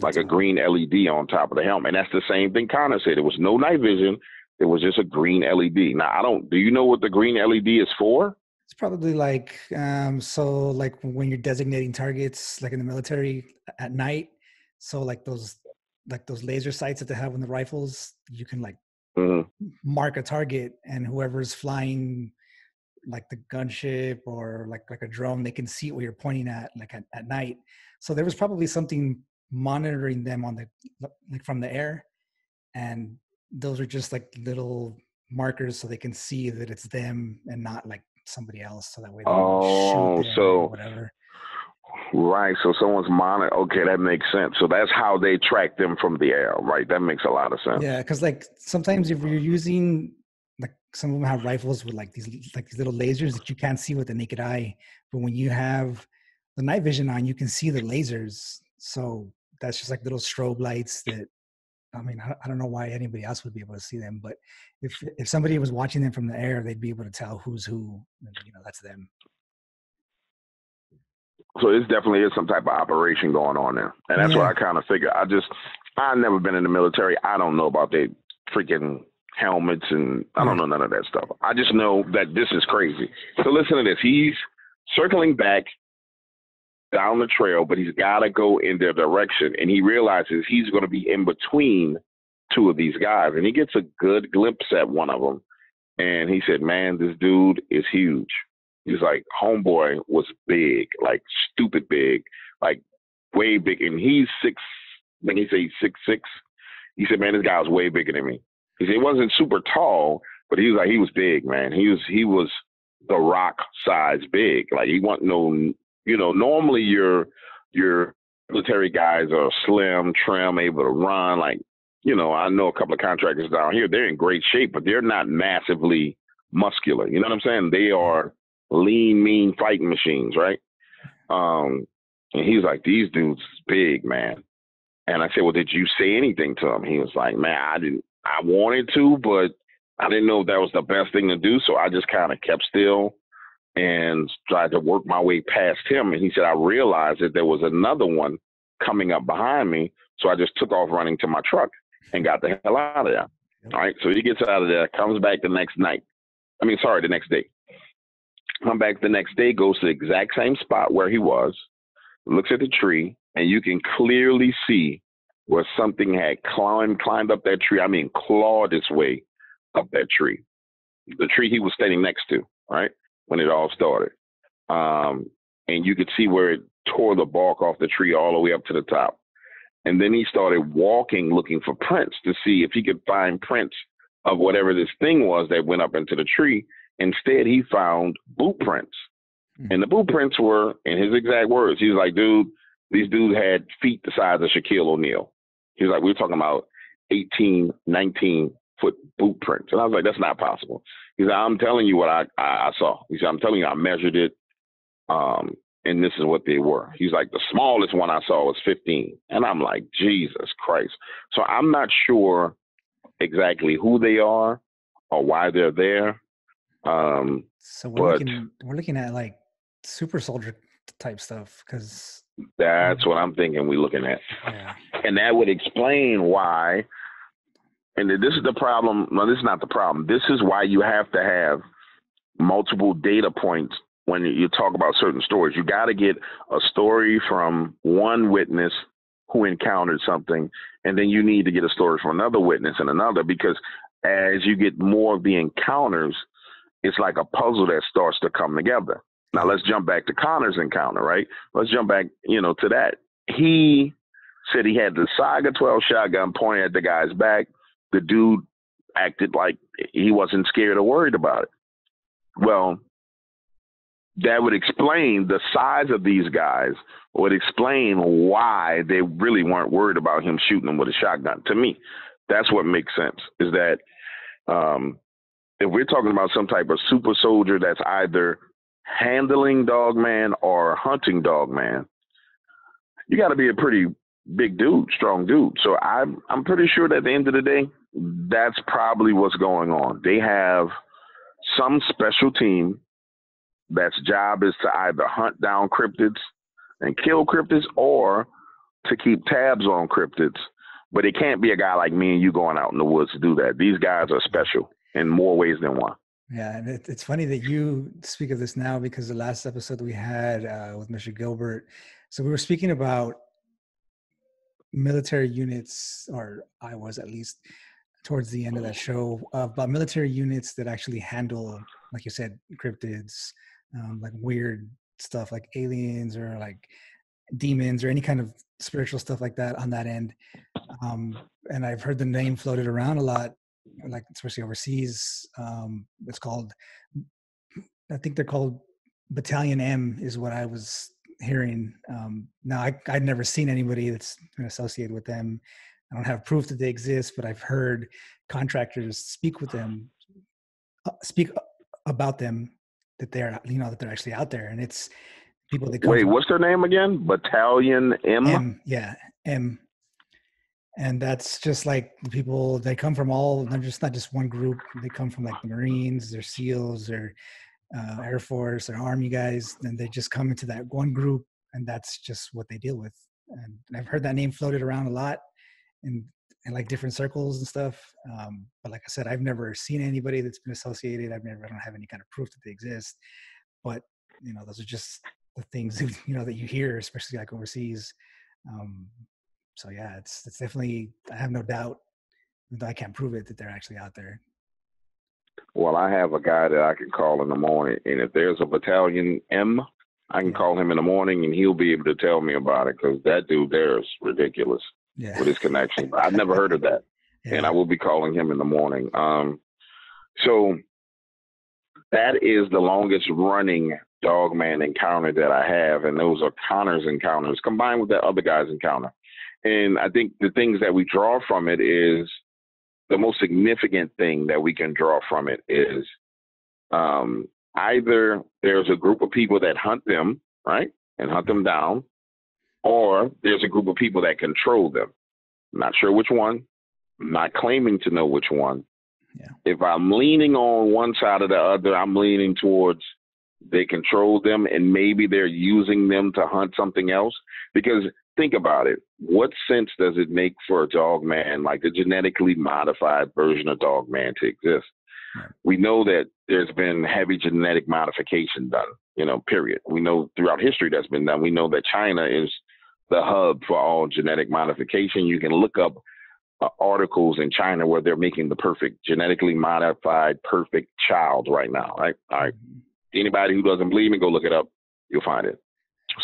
like a green LED on top of the helmet. And that's the same thing Connor said. There was no night vision. It was just a green LED. Now, do you know what the green LED is for? It's probably like, so like when you're designating targets, like in the military at night. So like those laser sights that they have on the rifles, you can like mark a target, and whoever's flying like the gunship or like a drone, they can see what you're pointing at, like at night. So there was probably something monitoring them on like from the air, and those are just like little markers so they can see that it's them and not like somebody else, so that way they can shoot them or whatever. Right, so someone's monitoring. Okay, that makes sense. So that's how they track them from the air, right? That makes a lot of sense. Yeah, because like sometimes if you're using, like some of them have rifles with like these little lasers that you can't see with the naked eye, but when you have the night vision on, you can see the lasers. So that's just like little strobe lights that, I mean, I don't know why anybody else would be able to see them, but if somebody was watching them from the air, they'd be able to tell who's who, that's them. So it definitely is some type of operation going on there. And that's what I kind of figure. I've never been in the military. I don't know about the freaking helmets, and I don't know none of that stuff. I just know that this is crazy. So listen to this. He's circling back down the trail, but he's got to go in their direction. And he realizes he's going to be in between two of these guys. And he gets a good glimpse at one of them. And he said, man, this dude is huge. He's like, homeboy was big, like stupid big, like way big. And he's 6'6". He said, man, this guy was way bigger than me. He said he wasn't super tall, but he was big, man. He was the Rock size big. Like he wasn't no, normally your military guys are slim, trim, able to run. Like, I know a couple of contractors down here, they're in great shape, but they're not massively muscular. You know what I'm saying? They are lean, mean fighting machines, right? And he's like, these dudes is big, man. And I said, well, did you say anything to him? He was like, man, I wanted to, but I didn't know if that was the best thing to do. So I just kind of kept still and tried to work my way past him. And he said, I realized that there was another one coming up behind me. So I just took off running to my truck and got the hell out of there. All right. So he gets out of there, comes back the next day. Come back the next day, goes to the exact same spot where he was, looks at the tree, and you can clearly see where something had climbed up that tree. I mean, clawed its way up that tree. The tree he was standing next to, right, when it all started. And you could see where it tore the bark off the tree all the way up to the top. And then he started walking, looking for prints to see if he could find prints of whatever this thing was that went up into the tree. Instead, he found boot prints. And the boot prints were, in his exact words, he was like, dude, these dudes had feet the size of Shaquille O'Neal. He was like, we were talking about 18, 19-foot boot prints. And I was like, that's not possible. He said, I'm telling you what I saw. He said, I'm telling you, I measured it, and this is what they were. He's like, the smallest one I saw was 15. And I'm like, Jesus Christ. So I'm not sure exactly who they are or why they're there. So we're looking at like super soldier type stuff, because that's what I'm thinking we're looking at. Yeah. And that would explain why. And this is the problem. No, this is not the problem. This is why you have to have multiple data points when you talk about certain stories. You got to get a story from one witness who encountered something, and then you need to get a story from another witness and another, because as you get more of the encounters, it's like a puzzle that starts to come together. Now let's jump back to Connor's encounter, right? Let's jump back, to that. He said he had the Saga 12 shotgun pointed at the guy's back. The dude acted like he wasn't scared or worried about it. Well, that would explain the size of these guys, would explain why they really weren't worried about him shooting them with a shotgun. To me, that's what makes sense, is that if we're talking about some type of super soldier that's either handling Dogman or hunting Dogman, you got to be a pretty big dude, strong dude. So I'm pretty sure that at the end of the day, that's probably what's going on. They have some special team that's job is to either hunt down cryptids and kill cryptids, or to keep tabs on cryptids. But it can't be a guy like me and you going out in the woods to do that. These guys are special in more ways than one. Yeah, and it's funny that you speak of this now, because the last episode we had with Mr. Gilbert, so we were speaking about military units, or I was at least towards the end of that show, about military units that actually handle, like you said, cryptids, like weird stuff like aliens or like demons or any kind of spiritual stuff like that on that end. And I've heard the name floated around a lot, like especially overseas. It's called, I think they're called Battalion M is what I was hearing. Now I'd never seen anybody that's been associated with them. I don't have proof that they exist, but I've heard contractors speak about them, that they're, that they're actually out there, and it's people that come. Wait, what's their name again? Battalion M? M, yeah, M. And that's just like the people, they come from they're just not just one group. They come from like the Marines, they're SEALs, they're Air Force, they're Army guys, and they just come into that one group, and that's just what they deal with. And I've heard that name floated around a lot in like different circles and stuff. But like I said, I've never seen anybody that's been associated. I don't have any kind of proof that they exist. But, those are just the things, that you hear, especially like overseas. So yeah, it's definitely, I have no doubt, though I can't prove it, that they're actually out there. Well, I have a guy that I can call in the morning, and if there's a Battalion M, I can call him in the morning, and he'll be able to tell me about it, because that dude there is ridiculous with his connection. I've never heard of that, and I will be calling him in the morning. So that is the longest running Dogman encounter that I have, and those are Connor's encounters combined with that other guy's encounter. And I think the things that we draw from it is, the most significant thing that we can draw from it is either there's a group of people that hunt them, right, and hunt them down, or there's a group of people that control them. I'm not sure which one. I'm not claiming to know which one. Yeah. If I'm leaning on one side or the other, I'm leaning towards they control them, and maybe they're using them to hunt something else. Because think about it. What sense does it make for a Dogman, like a genetically modified version of Dogman, to exist? Right. We know that there's been heavy genetic modification done, period. We know throughout history that's been done. We know that China is the hub for all genetic modification. You can look up articles in China where they're making the perfect, genetically modified, perfect child right now, right? All right. Anybody who doesn't believe me, go look it up. You'll find it.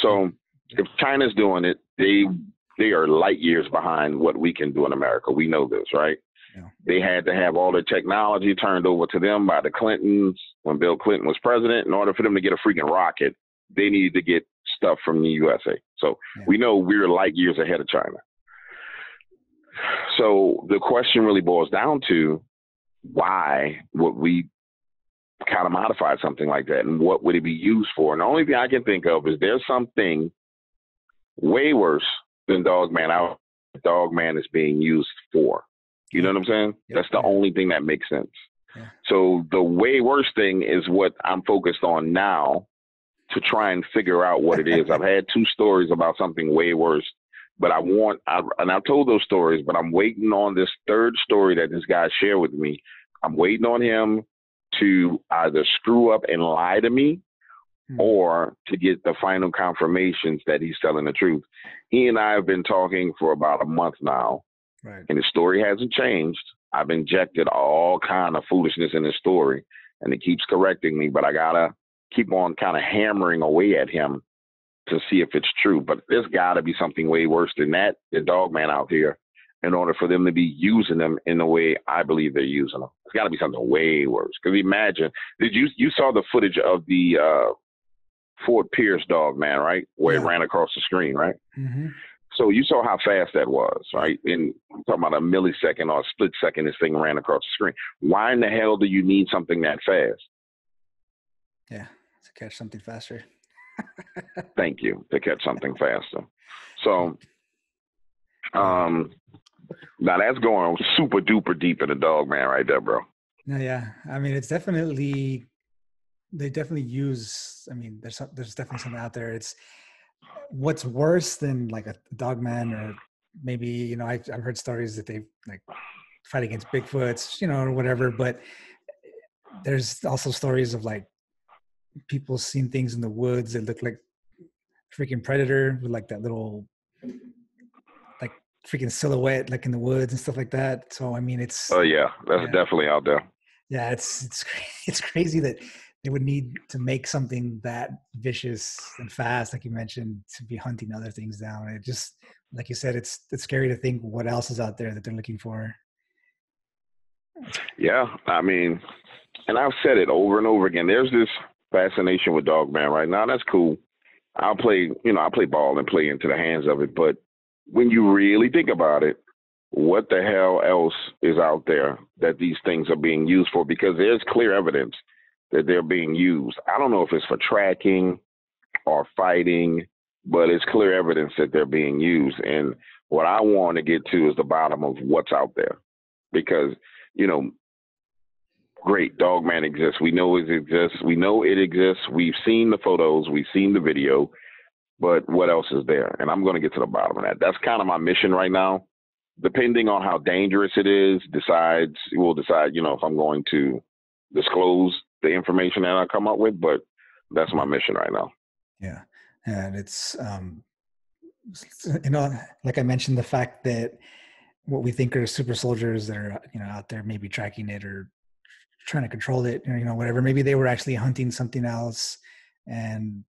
So if China's doing it, they are light years behind what we can do in America. We know this, right? Yeah. They had to have all the technology turned over to them by the Clintons when Bill Clinton was president. In order for them to get a freaking rocket, they needed to get stuff from the USA. So we know we're light years ahead of China. So the question really boils down to why would we kind of modify something like that, and what would it be used for? And the only thing I can think of is there's something way worse than Dogman out. Dogman is being used for. You know what I'm saying? Yep. That's the only thing that makes sense. Yeah. So the way worse thing is what I'm focused on now to try and figure out what it is. I've had 2 stories about something way worse, but I've told those stories, but I'm waiting on this 3rd story that this guy shared with me. I'm waiting on him to either screw up and lie to me or to get the final confirmations that he's telling the truth. He and I have been talking for about a month now, right, and the story hasn't changed. I've injected all kind of foolishness in his story, and it keeps correcting me, but I gotta keep on kind of hammering away at him to see if it's true. But there's gotta be something way worse than that, the Dogman out here, in order for them to be using them in the way I believe they're using them. It's got to be something way worse. Because imagine, you saw the footage of the Fort Pierce Dogman, right? Where it ran across the screen, right? Mm-hmm. So you saw how fast that was, right? And I'm talking about a millisecond or a split second, this thing ran across the screen. Why in the hell do you need something that fast? Yeah, to catch something faster. Thank you, to catch something faster. So, now that's going super duper deep in the Dogman right there, bro. No, yeah. I mean, it's definitely, they definitely use, I mean, there's definitely something out there. It's what's worse than like a Dogman, or maybe, you know, I've heard stories that they like fight against Bigfoots, you know, or whatever, but there's also stories of like people seeing things in the woods that look like freaking predator with like that little like freaking silhouette like in the woods and stuff like that. So I mean, it's that's definitely out there. Yeah, it's crazy that they would need to make something that vicious and fast, like you mentioned, to be hunting other things down. It just, like you said, it's scary to think what else is out there that they're looking for. Yeah, I mean, and I've said it over and over again. There's this fascination with Dogman right now. That's cool. I'll play ball and play into the hands of it. But when you really think about it, what the hell else is out there that these things are being used for? Because there's clear evidence that they're being used. I don't know if it's for tracking or fighting, but it's clear evidence that they're being used. And what I want to get to is the bottom of what's out there. Because, you know, great, Dogman exists. We know it exists. We know it exists. We've seen the photos. We've seen the video. But what else is there? And I'm going to get to the bottom of that. That's kind of my mission right now. Depending on how dangerous it is, we'll decide, you know, if I'm going to disclose the information that I come up with. But that's my mission right now. Yeah. And it's, you know, like I mentioned, the fact that what we think are super soldiers that are, you know, out there maybe tracking it or trying to control it, or, you know, whatever. Maybe they were actually hunting something else, and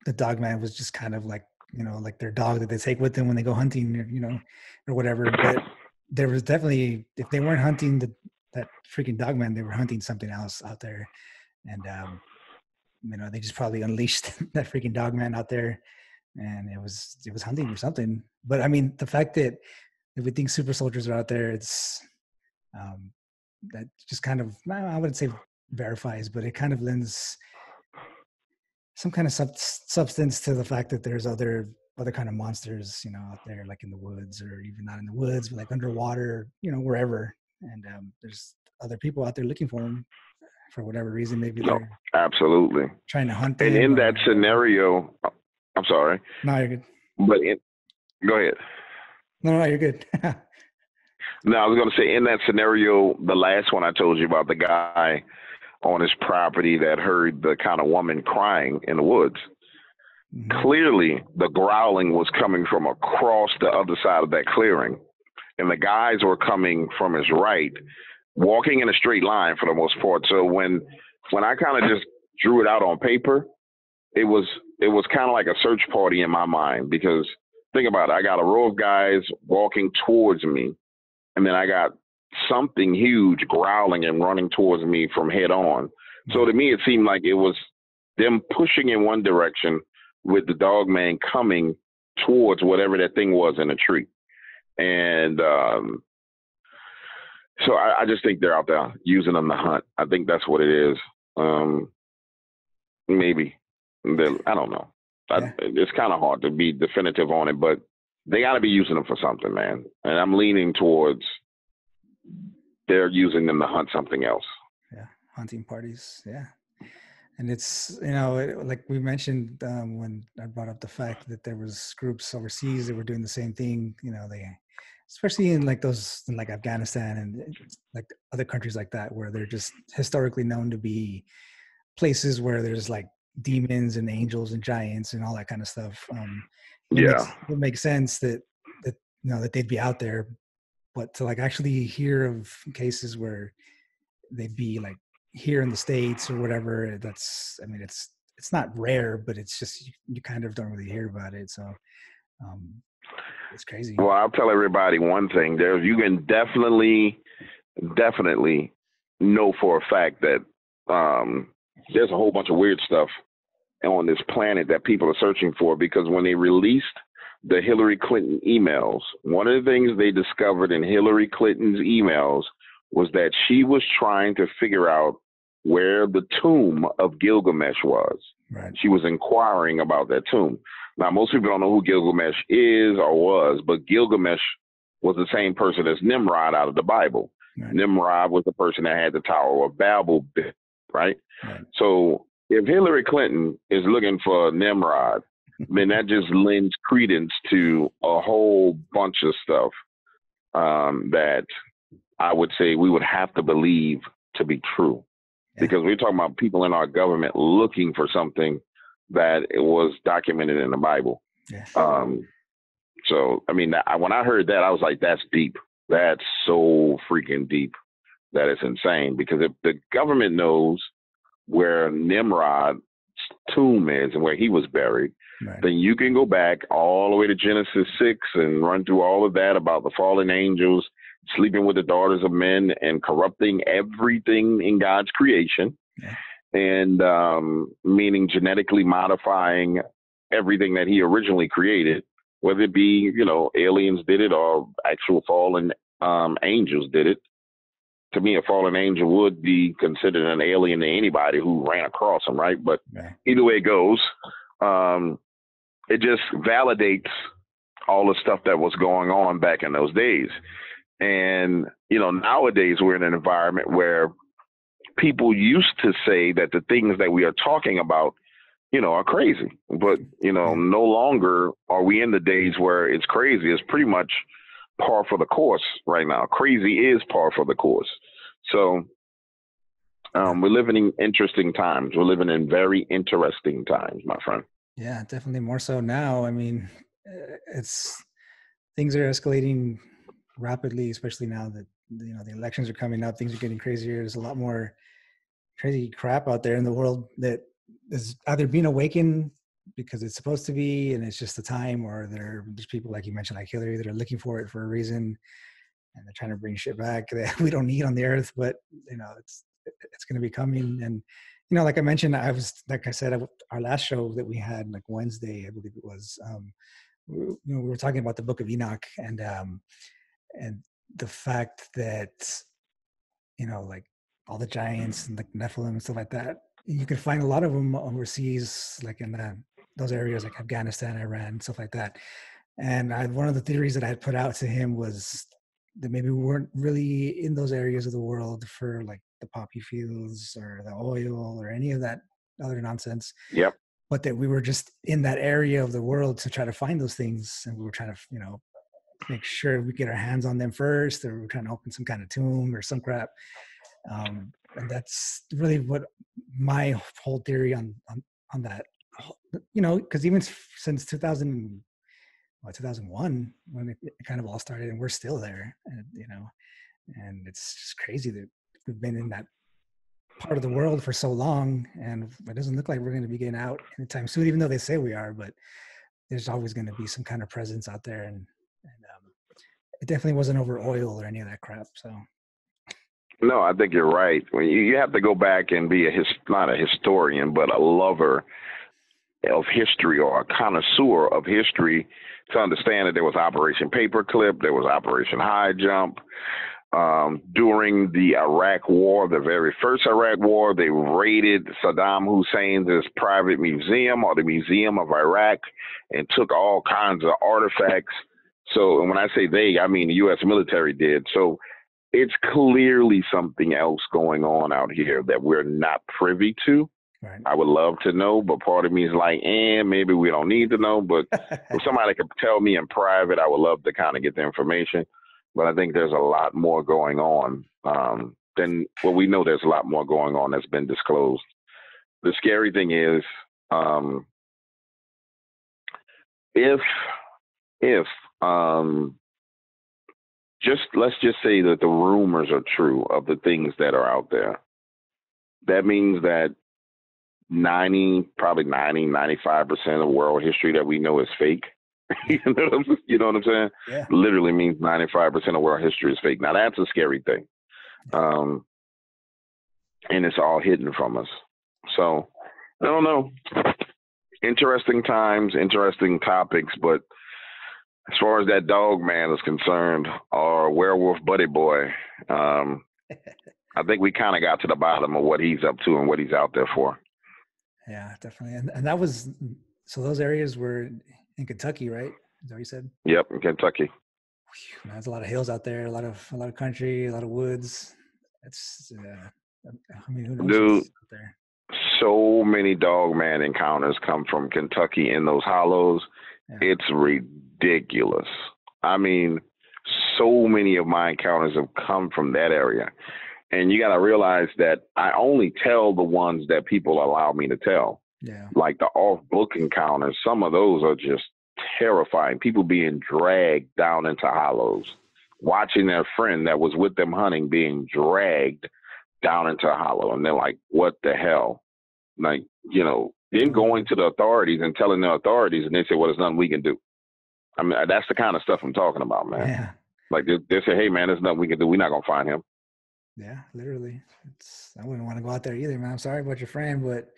the Dogman was just kind of like, you know, like their dog that they take with them when they go hunting, you know, or whatever. But there was definitely, if they weren't hunting that freaking Dogman, they were hunting something else out there. And, you know, they just probably unleashed that freaking Dogman out there, and it was hunting for something. But I mean, the fact that if we think super soldiers are out there, it's, that just kind of, I wouldn't say verifies, but it kind of lends some kind of substance to the fact that there's other kind of monsters, you know, out there, like in the woods, or even not in the woods, but like underwater, you know, wherever. And there's other people out there looking for them for whatever reason. Maybe they're absolutely trying to hunt them. And in that scenario, I'm sorry. No, you're good. But go ahead. No, you're good. No, I was going to say, in that scenario, the last one I told you about, the guy on his property that heard the kind of woman crying in the woods. Mm-hmm. Clearly, the growling was coming from across the other side of that clearing. And the guys were coming from his right, walking in a straight line for the most part. So when I kind of just drew it out on paper, it was kind of like a search party in my mind. Because think about it, I got a row of guys walking towards me, and then I got something huge growling and running towards me from head on. So to me, it seemed like it was them pushing in one direction with the Dogman coming towards whatever that thing was in a tree. And so I just think they're out there using them to hunt. I think that's what it is. Maybe. I don't know. Yeah. It's kind of hard to be definitive on it, but they got to be using them for something, man. And I'm leaning towards they're using them to hunt something else. Yeah, hunting parties. Yeah. And it's, like we mentioned when I brought up the fact that there was groups overseas that were doing the same thing, especially in like those, in like Afghanistan and like other countries like that, where they're just historically known to be places where there's like demons and angels and giants and all that kind of stuff. It makes sense that that they'd be out there, but to like actually hear of cases where they'd be like here in the States or whatever, it's not rare, but it's just you kind of don't really hear about it. So it's crazy. Well, I'll tell everybody one thing. You can definitely know for a fact that there's a whole bunch of weird stuff on this planet that people are searching for, because when they released the Hillary Clinton emails, one of the things they discovered in Hillary Clinton's emails was that she was trying to figure out where the tomb of Gilgamesh was. Right. She was inquiring about that tomb. Now, most people don't know who Gilgamesh is or was, but Gilgamesh was the same person as Nimrod out of the Bible. Right. Nimrod was the person that had the Tower of Babel, right? So if Hillary Clinton is looking for Nimrod, then that just lends credence to a whole bunch of stuff that I would say we would have to believe to be true. Yeah. Because we're talking about people in our government looking for something that it was documented in the Bible. Yeah. So, I mean, when I heard that, I was like, that's deep. That's so freaking deep that it's insane. Because if the government knows where Nimrod's tomb is and where he was buried, right, then you can go back all the way to Genesis 6 and run through all of that about the fallen angels sleeping with the daughters of men and corrupting everything in God's creation. Yeah. And meaning genetically modifying everything that he originally created, whether it be, aliens did it or actual fallen angels did it. To me, a fallen angel would be considered an alien to anybody who ran across him, right? But either way it goes, it just validates all the stuff that was going on back in those days. And, nowadays we're in an environment where people used to say that the things that we are talking about, are crazy. But, no longer are we in the days where it's crazy. It's pretty much par for the course right now. Crazy is par for the course. So we're living in interesting times. We're living in very interesting times, my friend. Yeah, definitely more so now. I mean, things are escalating rapidly, especially now that the elections are coming up. Things are getting crazier. There's a lot more crazy crap out there in the world that is either being awakened because it's supposed to be, and it's just the time, or there's people like you mentioned, like Hillary, that are looking for it for a reason, and they're trying to bring shit back that we don't need on the earth. But it's going to be coming. And like I mentioned, like I said, our last show that we had, like Wednesday, I believe it was, we were talking about the Book of Enoch, and the fact that like all the giants and like Nephilim and stuff like that, you can find a lot of them overseas, like in those areas like Afghanistan, Iran, stuff like that. And one of the theories that I had put out to him was that maybe we weren't really in those areas of the world for like the poppy fields or the oil or any of that other nonsense. Yep. But that we were just in that area of the world to try to find those things, and we were trying to, make sure we get our hands on them first, or we're trying to open some kind of tomb or some crap. And that's really what my whole theory on that, because even since 2001, when it kind of all started, and we're still there, and and it's just crazy that we've been in that part of the world for so long, and it doesn't look like we're going to be getting out anytime soon, even though they say we are. But there's always going to be some kind of presence out there, and it definitely wasn't over oil or any of that crap. So no, I think you're right. When you have to go back and be not a historian, but a lover of history or a connoisseur of history to understand that there was Operation Paperclip, there was Operation High Jump. During the Iraq War, the very first Iraq War, they raided Saddam Hussein's private museum, or the Museum of Iraq, and took all kinds of artifacts. So, and when I say they, I mean the U.S. military did. So it's clearly something else going on out here that we're not privy to. Right. I would love to know, but part of me is like, maybe we don't need to know. But if somebody could tell me in private, I would love to kind of get the information. But I think there's a lot more going on we know there's a lot more going on that's been disclosed. The scary thing is, let's just say that the rumors are true of the things that are out there. That means that 95% of world history that we know is fake. You know what I'm saying? Yeah. Literally means 95% of world history is fake. Now that's a scary thing. And it's all hidden from us. So I don't know. Interesting times, interesting topics, but as far as that Dogman is concerned, or Werewolf Buddy Boy, I think we kind of got to the bottom of what he's up to and what he's out there for. Yeah, definitely. And that was, so those areas were in Kentucky, right? Is that what you said? Yep, in Kentucky. Whew, there's a lot of hills out there, a lot of country, a lot of woods. It's, I mean, who knows Dude, what's out there? So many Dogman encounters come from Kentucky in those hollows. Yeah. It's ridiculous. I mean, so many of my encounters have come from that area. And you got to realize that I only tell the ones that people allow me to tell. Yeah. Like the off-book encounters, some of those are just terrifying. People being dragged down into hollows, watching their friend that was with them hunting being dragged down into a hollow. And they're like, what the hell? Like, then going to the authorities and telling the authorities, and they say, well, there's nothing we can do. I mean, that's the kind of stuff I'm talking about, man. Yeah. Like they say, hey, man, there's nothing we can do. We're not going to find him. Yeah, literally. I wouldn't want to go out there either, man. I'm sorry about your friend, but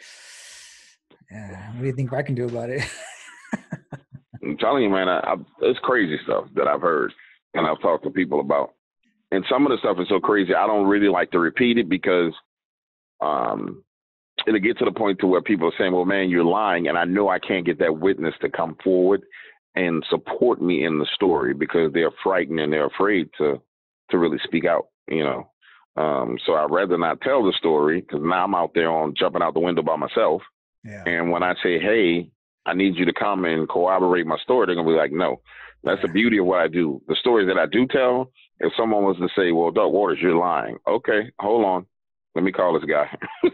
what do you think I can do about it? I'm telling you, man, it's crazy stuff that I've heard and I've talked to people about. And some of the stuff is so crazy, I don't really like to repeat it because it'll get to the point to where people are saying, well, man, you're lying. And I know I can't get that witness to come forward and support me in the story because they're frightened and they're afraid to really speak out, So I'd rather not tell the story because now I'm out there jumping out the window by myself. Yeah. And when I say, hey, I need you to come and corroborate my story, they're going to be like, no. That's the beauty of what I do. The stories that I do tell, if someone was to say, well, Doug Waters, you're lying. Okay, hold on. Let me call this guy.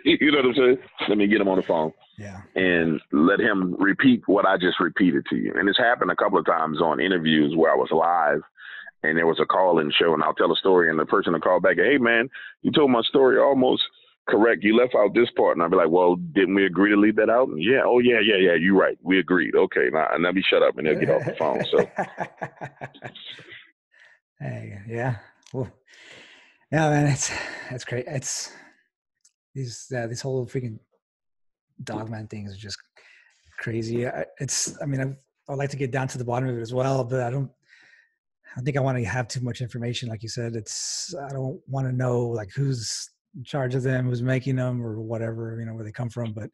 You know what I'm saying? Let me get him on the phone. Yeah. And let him repeat what I just repeated to you. And it's happened a couple of times on interviews where I was live and there was a call-in show and I'll tell a story and the person will call back, hey, man, you told my story almost correct. You left out this part. And I'll be like, well, didn't we agree to leave that out? And yeah. Oh, yeah. You're right. We agreed. Okay. Now, and let me shut up and they'll get off the phone. So. Hey, yeah. Well, yeah, man, it's great. It's these whole freaking Dogman things are just crazy. I'd like to get down to the bottom of it as well, but I don't think I want to have too much information. Like you said, I don't want to know like who's in charge of them, who's making them or whatever, where they come from. But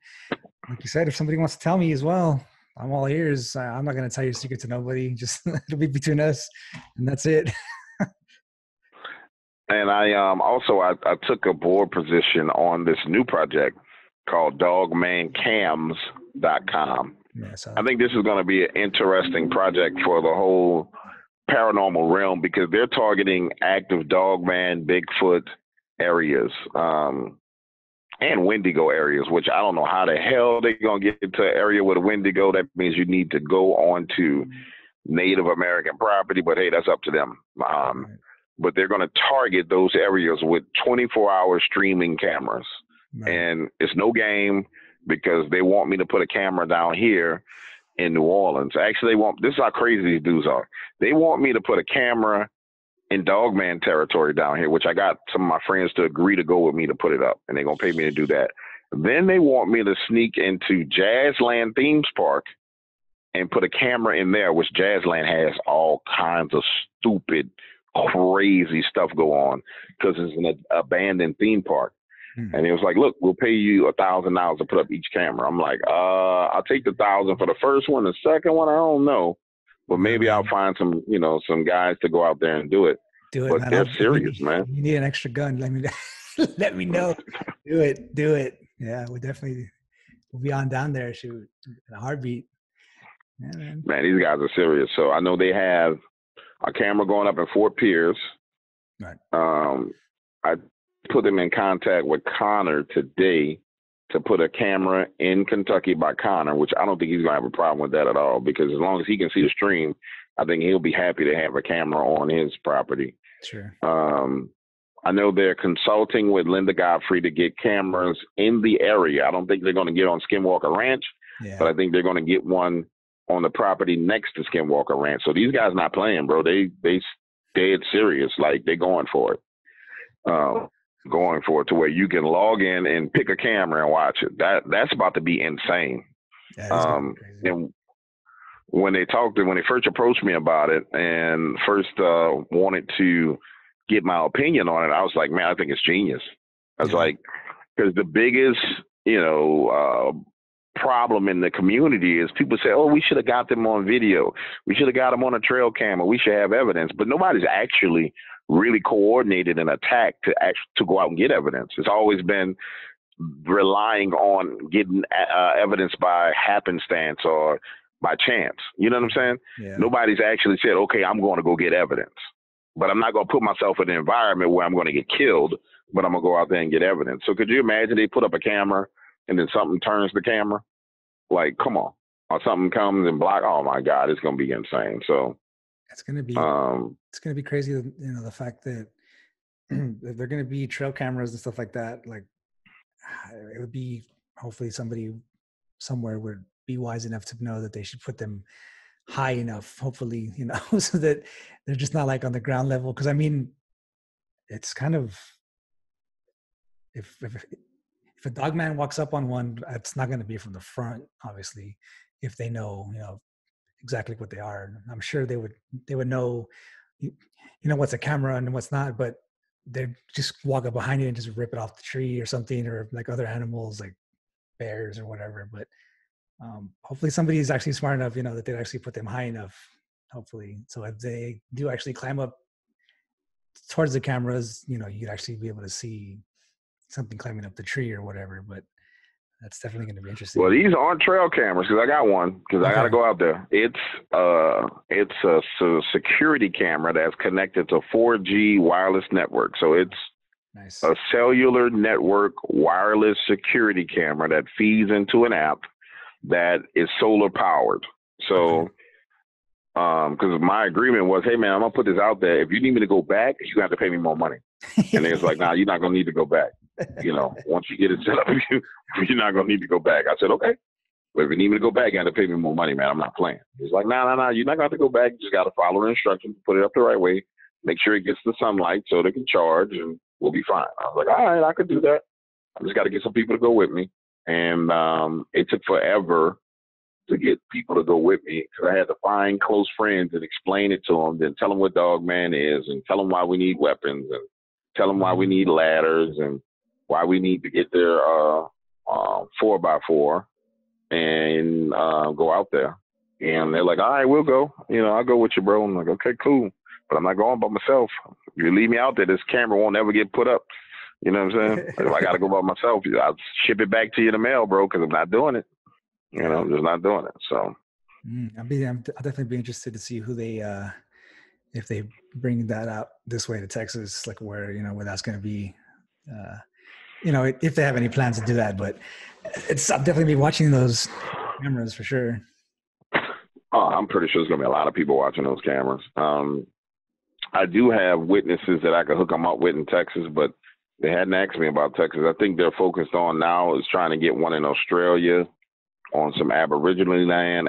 like you said, if somebody wants to tell me as well, I'm all ears. I'm not going to tell your secret to nobody. Just it'll be between us and that's it. And I I took a board position on this new project called dogmancams.com. Yeah, so I think this is going to be an interesting project for the whole paranormal realm because they're targeting active Dogman, Bigfoot areas, and Wendigo areas, which I don't know how the hell they're going to get into an area with a Wendigo. That means you need to go on to Native American property, but hey, that's up to them. But they're going to target those areas with 24-hour streaming cameras. Right. And it's no game because they want me to put a camera down here in New Orleans. Actually, this is how crazy these dudes are. They want me to put a camera in Dogman territory down here, which I got some of my friends to agree to go with me to put it up. And they're going to pay me to do that. Then they want me to sneak into Jazzland Themes Park and put a camera in there, which Jazzland has all kinds of stupid, crazy stuff go on because it's an abandoned theme park. And he was like, look, we'll pay you $1,000 to put up each camera. I'm like, I'll take the 1,000 for the first one. The second one, I don't know. But maybe I'll find some, some guys to go out there and do it. But man. they're serious, man. You need an extra gun. Let me know. Do it. Yeah, we'll be on down there. Shoot, in a heartbeat. Yeah, man, these guys are serious. So I know they have a camera going up in Fort Pierce. Right. I put them in contact with Connor today to put a camera in Kentucky by Connor, which I don't think he's going to have a problem with that at all, because as long as he can see the stream, I think he'll be happy to have a camera on his property. Sure. I know they're consulting with Linda Godfrey to get cameras in the area. I don't think they're going to get on Skinwalker Ranch, but I think they're going to get one on the property next to Skinwalker Ranch. So these guys not playing, bro. They dead serious. Like, they're going for it. To where you can log in and pick a camera and watch it. That's about to be insane. Yeah, and when they first approached me about it and first wanted to get my opinion on it, I was like, man, I think it's genius. I was like, because the biggest, problem in the community is people say, oh, we should have got them on video. We should have got them on a trail camera. We should have evidence. But nobody's actually really coordinated an attack to go out and get evidence. It's always been relying on getting evidence by happenstance or by chance. You know what I'm saying? Yeah. Nobody's actually said, okay, I'm going to go get evidence. But I'm not going to put myself in an environment where I'm going to get killed, but I'm going to go out there and get evidence. So could you imagine they put up a camera and then something turns the camera? Like, come on. Or something comes and block. Oh, my God, it's going to be insane. So it's going to be crazy, the fact that they're going to be trail cameras and stuff like that. Like, it would be, hopefully somebody somewhere would be wise enough to know that they should put them high enough, hopefully, so that they're just not like on the ground level. Because I mean, it's kind of, if a Dogman walks up on one, it's not going to be from the front, obviously, if they know, exactly what they are. I'm sure they would know, what's a camera and what's not, but they'd just walk up behind it and just rip it off the tree or something, or like other animals like bears or whatever. But hopefully somebody is actually smart enough, that they'd actually put them high enough, hopefully. So if they do actually climb up towards the cameras, you'd actually be able to see something climbing up the tree or whatever. But that's definitely going to be interesting. Well, these aren't trail cameras, because I got one, because I got to go out there. It's a security camera that's connected to 4G wireless network. So it's nice. A cellular network wireless security camera that feeds into an app that is solar powered. So, because my agreement was, hey man, I'm gonna put this out there. If you need me to go back, you have to pay me more money. And it's like, nah, you're not gonna need to go back. Once you get it set up, you're not gonna need to go back. I said, okay, but if you need me to go back, you have to pay me more money, man. I'm not playing. He's like, nah, you're not gonna have to go back. You just gotta follow the instructions, put it up the right way, make sure it gets the sunlight so they can charge, and we'll be fine. I was like, all right, I could do that. I just got to get some people to go with me. And it took forever to get people to go with me, because I had to find close friends and explain it to them, then tell them what Dogman is, and tell them why we need weapons, and tell them why we need ladders, and why we need to get their 4x4 and go out there. And they're like, all right, we'll go. I'll go with you, bro. I'm like, okay, cool. But I'm not going by myself. If you leave me out there, this camera won't ever get put up. You know what I'm saying? If I got to go by myself, I'll ship it back to you in the mail, bro, because I'm not doing it. I'm just not doing it. So I'll definitely be interested to see who they, if they bring that out this way to Texas, like where that's going to be, if they have any plans to do that. But I'll definitely be watching those cameras for sure. Oh, I'm pretty sure there's going to be a lot of people watching those cameras. I do have witnesses that I could hook them up with in Texas, but they hadn't asked me about Texas. I think they're focused on now is trying to get one in Australia on some Aboriginal land,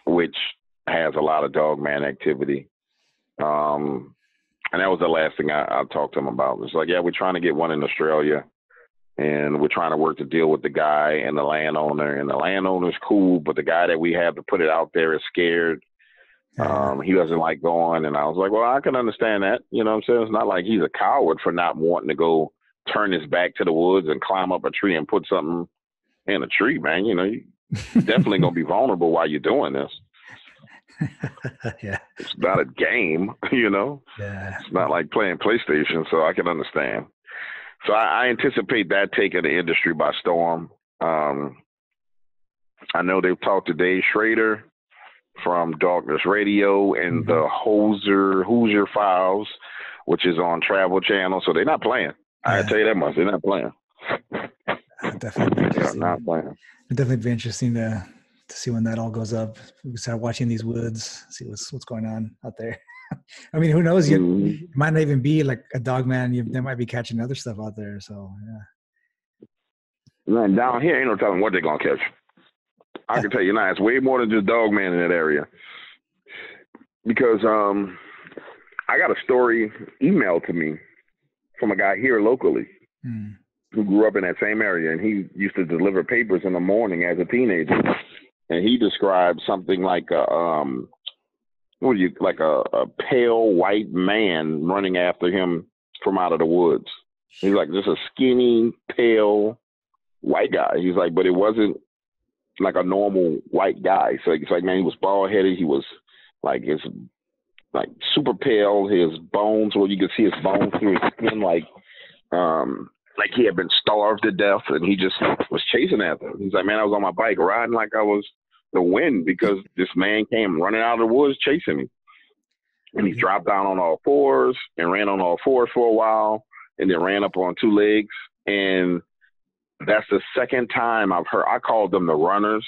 which has a lot of Dogman activity. And that was the last thing I talked to him about. It's like, yeah, we're trying to get one in Australia, and we're trying to work to deal with the guy and the landowner. And the landowner's cool, but the guy that we have to put it out there is scared. He doesn't like going. And I was like, well, I can understand that. You know what I'm saying? It's not like he's a coward for not wanting to go turn his back to the woods and climb up a tree and put something in a tree, man. You know, you're definitely going to be vulnerable while you're doing this. Yeah. It's not a game, you know? Yeah. It's not like playing PlayStation, so I can understand. So I anticipate that taking the industry by storm. I know they've talked to Dave Schrader from iHeartRadio and the Hoosier Files, which is on Travel Channel. So they're not playing. I can tell you that much. They're not playing. Definitely. They are not playing. It'd definitely be interesting to see when that all goes up. We can start watching these woods, see what's going on out there. I mean, who knows? It might not even be like a Dogman. They might be catching other stuff out there. So, yeah. Man, down here, ain't no telling what they're going to catch. I can tell you now, it's way more than just Dogman in that area. Because I got a story emailed to me from a guy here locally who grew up in that same area, and he used to deliver papers in the morning as a teenager. And he described something like a pale white man running after him from out of the woods. He's like just a skinny, pale white guy. He's like, but it wasn't like a normal white guy. So it's like, man, he was bald headed. He was like, his like super pale. His bones, where you could see his bones through his skin, like he had been starved to death, and he just was chasing after him. He's like, man, I was on my bike riding like I was the wind because this man came running out of the woods chasing me. And he dropped down on all fours and ran on all fours for a while, and then ran up on two legs. And that's the second time I've heard. I called them the runners.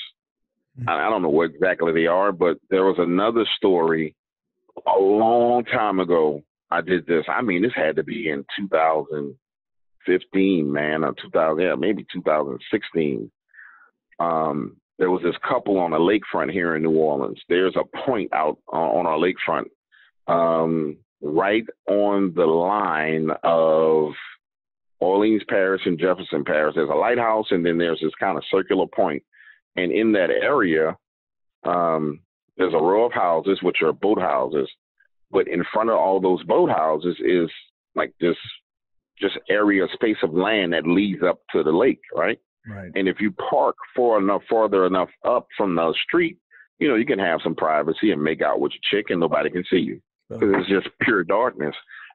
I don't know what exactly they are, but there was another story a long time ago. I did this. I mean, this had to be in 2015, man, or 2000, maybe 2016. There was this couple on a lakefront here in New Orleans. There's a point out on our lakefront, right on the line of Orleans Parish and Jefferson Parish. There's a lighthouse, and then there's this kind of circular point. And in that area, there's a row of houses, which are boat houses. But in front of all those boat houses is like this just area, space of land that leads up to the lake, right? Right. And if you park farther enough up from the street, you know, you can have some privacy and make out with your chick and nobody can see you because it's just pure darkness.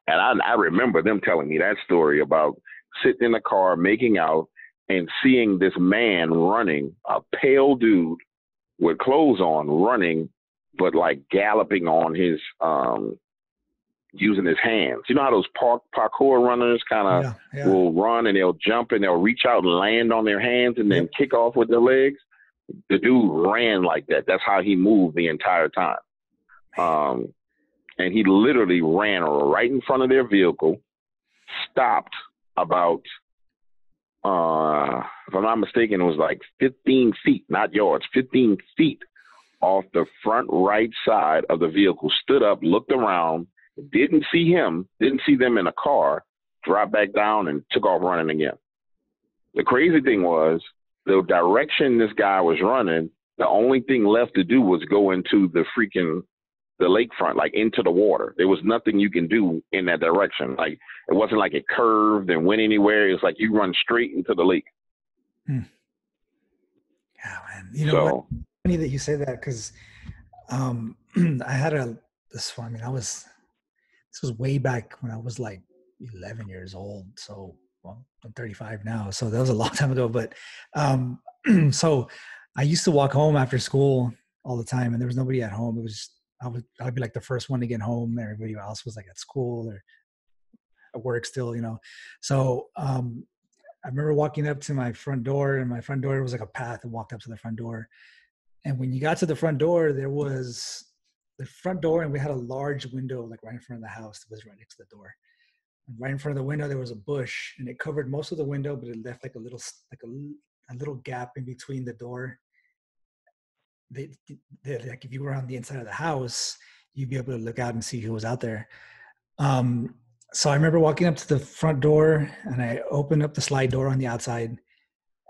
And I remember them telling me that story about sitting in the car, making out, and seeing this man running, a pale dude with clothes on, running, but like galloping on his, using his hands. You know how those parkour runners kind of will run and they'll jump and they'll reach out and land on their hands and then kick off with their legs? The dude ran like that. That's how he moved the entire time. And he literally ran right in front of their vehicle, stopped about, if I'm not mistaken, it was like 15 feet, not yards, 15 feet off the front right side of the vehicle, stood up, looked around, didn't see them in a car, dropped back down and took off running again. The crazy thing was the direction this guy was running, the only thing left to do was go into the lakefront, like into the water. There was nothing you can do in that direction. Like it wasn't like it curved and went anywhere. It was like you run straight into the lake. Yeah, man. You know what? Funny that you say that because I had this one. I mean, this was way back when I was like 11 years old. So, well, I'm 35 now. So that was a long time ago. But so I used to walk home after school all the time, and there was nobody at home. It was I'd be like the first one to get home. Everybody else was like at school or at work still, you know. So I remember walking up to my front door, and my front door was like a path and walked up to the front door. And when you got to the front door, there was the front door, and we had a large window like right in front of the house that was right next to the door. And right in front of the window, there was a bush, and it covered most of the window, but it left like a little gap in between the door. Like if you were on the inside of the house, you'd be able to look out and see who was out there. So I remember walking up to the front door, and I opened up the slide door on the outside,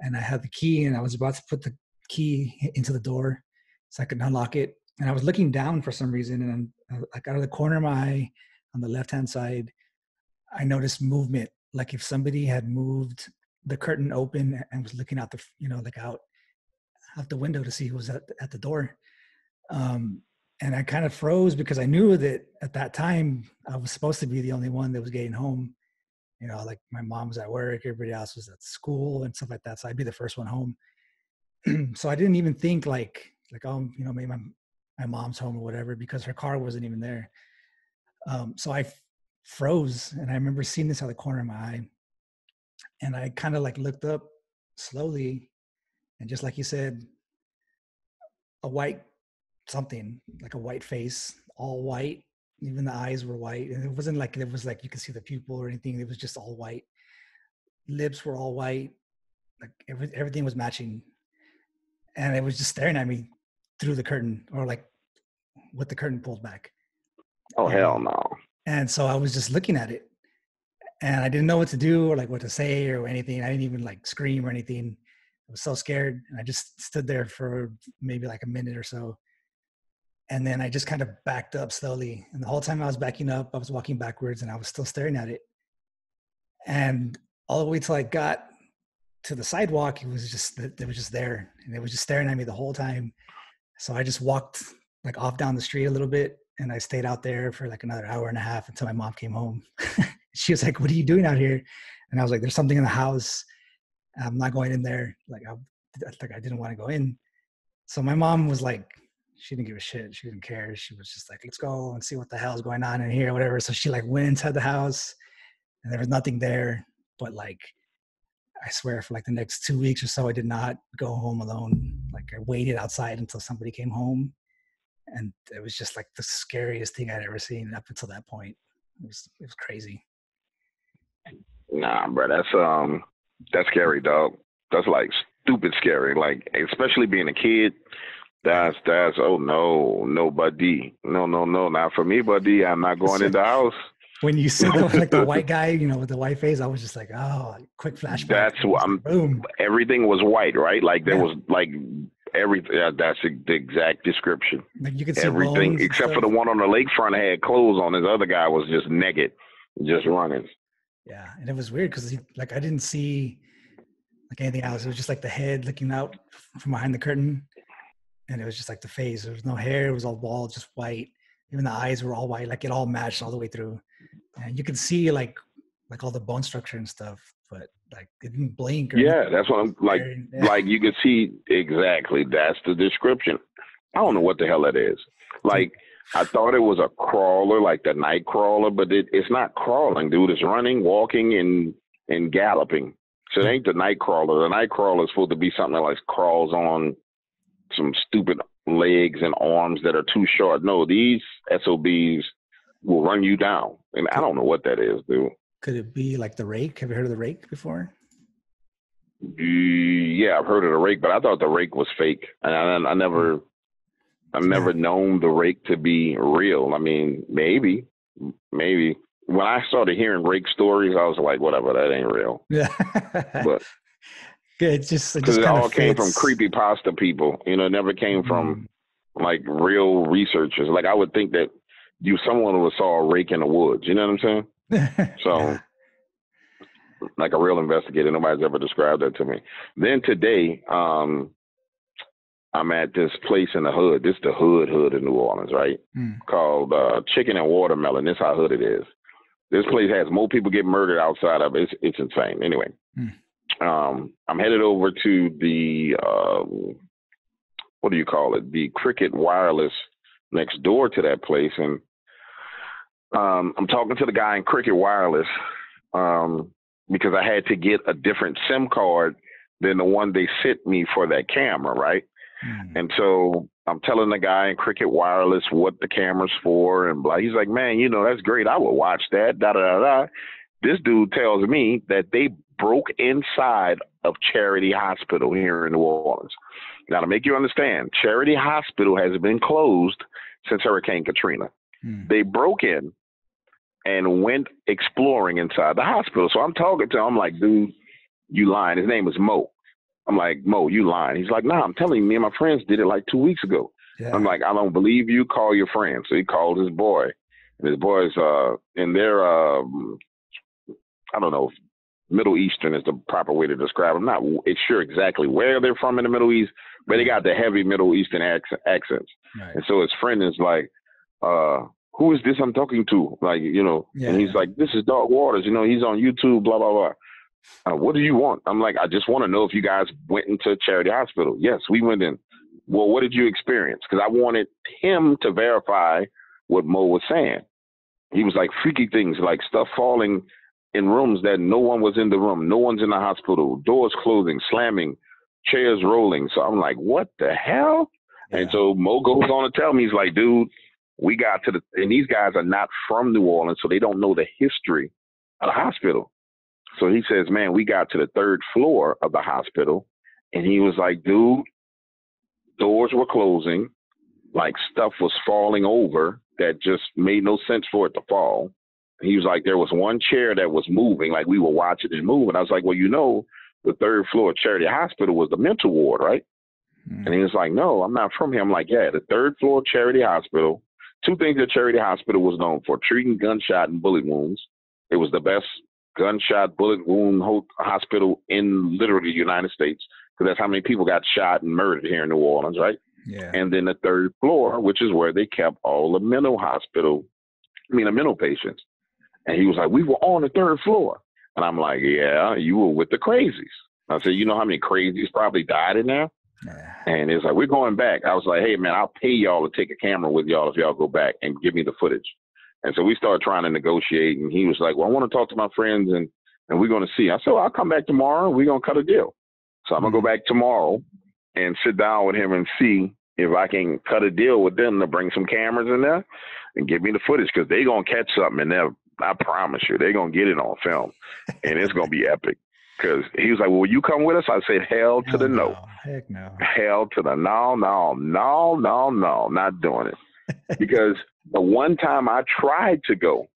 and I had the key, and I was about to put the key into the door so I could unlock it. And I was looking down for some reason, and like out of the corner of my eye on the left-hand side, I noticed movement. Like if somebody had moved the curtain open and was looking out the, like out the window to see who was at the door. And I kind of froze because I knew that at that time I was supposed to be the only one that was getting home. Like my mom was at work, everybody else was at school and stuff like that. So I'd be the first one home. So I didn't even think like, oh, maybe my mom's home or whatever, because her car wasn't even there. So I froze, and I remember seeing this out of the corner of my eye, and I kind of like looked up slowly, and just like you said, a white something, like a white face, all white. Even the eyes were white, and it wasn't like you could see the pupil or anything. It was just all white. Lips were all white, like everything was matching, and it was just staring at me through the curtain, or like with the curtain pulled back. Oh, hell no. And so I was just looking at it, and I didn't know what to do or like what to say or anything. I didn't even like scream or anything. I was so scared, and I just stood there for maybe like a minute or so. And then I just kind of backed up slowly. And the whole time I was backing up, I was walking backwards, and I was still staring at it. And all the way till I got to the sidewalk, it was just there, and it was just staring at me the whole time. So I just walked like off down the street a little bit, and I stayed out there for like another hour and a half until my mom came home. She was like, "What are you doing out here?" And I was like, "There's something in the house. I'm not going in there." Like I didn't want to go in. So my mom was like, she didn't give a shit. She didn't care. She was just like, "Let's go and see what the hell's going on in here," whatever. So she like went inside the house, and there was nothing there. But like, I swear for like the next 2 weeks or so, I did not go home alone. Like I waited outside until somebody came home. And it was just like the scariest thing I'd ever seen up until that point. It was crazy. Nah, bro, that's scary, dog. That's like stupid scary. Like, especially being a kid. That's oh no, buddy. No, not for me, buddy. I'm not going in the house. When you said the white guy, with the white face, I was just like, oh, quick flashback. That's what boom. Everything was white, right? Like there was like everything. That's the exact description. Like you could see everything except for the one on the lakefront had clothes on. His other guy was just naked, just running. Yeah, and it was weird because I didn't see like anything else. It was just like the head looking out from behind the curtain, and it was just like the face. There was no hair. It was all bald, just white. Even the eyes were all white. Like it all matched all the way through, and you could see like all the bone structure and stuff, but like it didn't blink. Yeah, that's what I'm like. Yeah. Like you could see exactly. That's the description. I don't know what the hell that is. Like I thought it was a crawler, like the night crawler, but it's not crawling, dude. It's running, walking, and galloping. So it ain't the night crawler. The night crawler is supposed to be something that like crawls on some stupid legs and arms that are too short. No, these SOBs will run you down. And I don't know what that is, dude. Could it be like the rake? Have you heard of the rake before? Yeah, I've heard of the rake, but I thought the rake was fake. And I've never known the rake to be real. I mean, maybe. When I started hearing rake stories, I was like, whatever, that ain't real. Yeah. But it just all came from creepypasta people. It never came from like real researchers. Like I would think that someone would saw a rake in the woods. You know what I'm saying? So, yeah. Like a real investigator, nobody's ever described that to me. Then today, I'm at this place in the hood. This is the hood in New Orleans, right? Called Chicken and Watermelon. This is how hood it is. This place has more people get murdered outside of it. It's insane. Anyway, I'm headed over to the, what do you call it? The Cricket Wireless next door to that place. And I'm talking to the guy in Cricket Wireless because I had to get a different SIM card than the one they sent me for that camera, right? And so I'm telling the guy in Cricket Wireless what the camera's for and blah. He's like, man, that's great. I would watch that, da-da-da-da. This dude tells me that they broke inside of Charity Hospital here in New Orleans. Now, to make you understand, Charity Hospital has been closed since Hurricane Katrina. They broke in, and went exploring inside the hospital. So I'm talking to him. I'm like, dude, you lying. His name is Mo. I'm like, Mo, you lying. He's like, nah, I'm telling you, me and my friends did it like 2 weeks ago. Yeah. I'm like, I don't believe you. Call your friend. So he called his boy. And his boy's in their, I don't know, Middle Eastern is the proper way to describe them. Not sure exactly where they're from in the Middle East, but they got the heavy Middle Eastern accents. Right. And so his friend is like, who is this I'm talking to? Like, and he's like, this is Dog Waters. He's on YouTube, blah, blah, blah. What do you want? I'm like, I just want to know if you guys went into Charity Hospital. Yes, we went in. Well, what did you experience? Because I wanted him to verify what Mo was saying. He was like freaky things, like stuff falling in rooms that no one was in the room. No one's in the hospital. Doors closing, slamming, chairs rolling. So I'm like, what the hell? Yeah. And so Mo goes on to tell me, he's like, dude, we got to and these guys are not from New Orleans, so they don't know the history of the hospital. So he says, man, we got to the 3rd floor of the hospital, and he was like, dude, doors were closing, like stuff was falling over that just made no sense for it to fall. He was like, there was one chair that was moving, like we were watching it move. And I was like, well, the 3rd floor of Charity Hospital was the mental ward, right? And he was like, no, I'm not from here. I'm like, yeah, the 3rd floor of Charity Hospital. 2 things that Charity Hospital was known for: treating gunshot and bullet wounds. It was the best gunshot bullet wound hospital in literally the United States, because that's how many people got shot and murdered here in New Orleans, right? Yeah. And then the 3rd floor, which is where they kept all the mental patients. And he was like, we were on the 3rd floor. And I'm like, yeah, you were with the crazies. I said, you know how many crazies probably died in there? Yeah. And it's like, we're going back. I was like, hey, man, I'll pay y'all to take a camera with y'all if y'all go back and give me the footage. And so we started trying to negotiate. And he was like, well, I want to talk to my friends and we're going to see. I said, well, I'll come back tomorrow. We're going to cut a deal. So I'm going to go back tomorrow and sit down with him and see if I can cut a deal with them to bring some cameras in there and give me the footage, because they're going to catch something in there. I promise you, they're going to get it on film, and it's going to be epic. Because he was like, well, will you come with us? I said, hell to the no. Heck no. Hell to the no, not doing it. Because the one time I tried to go,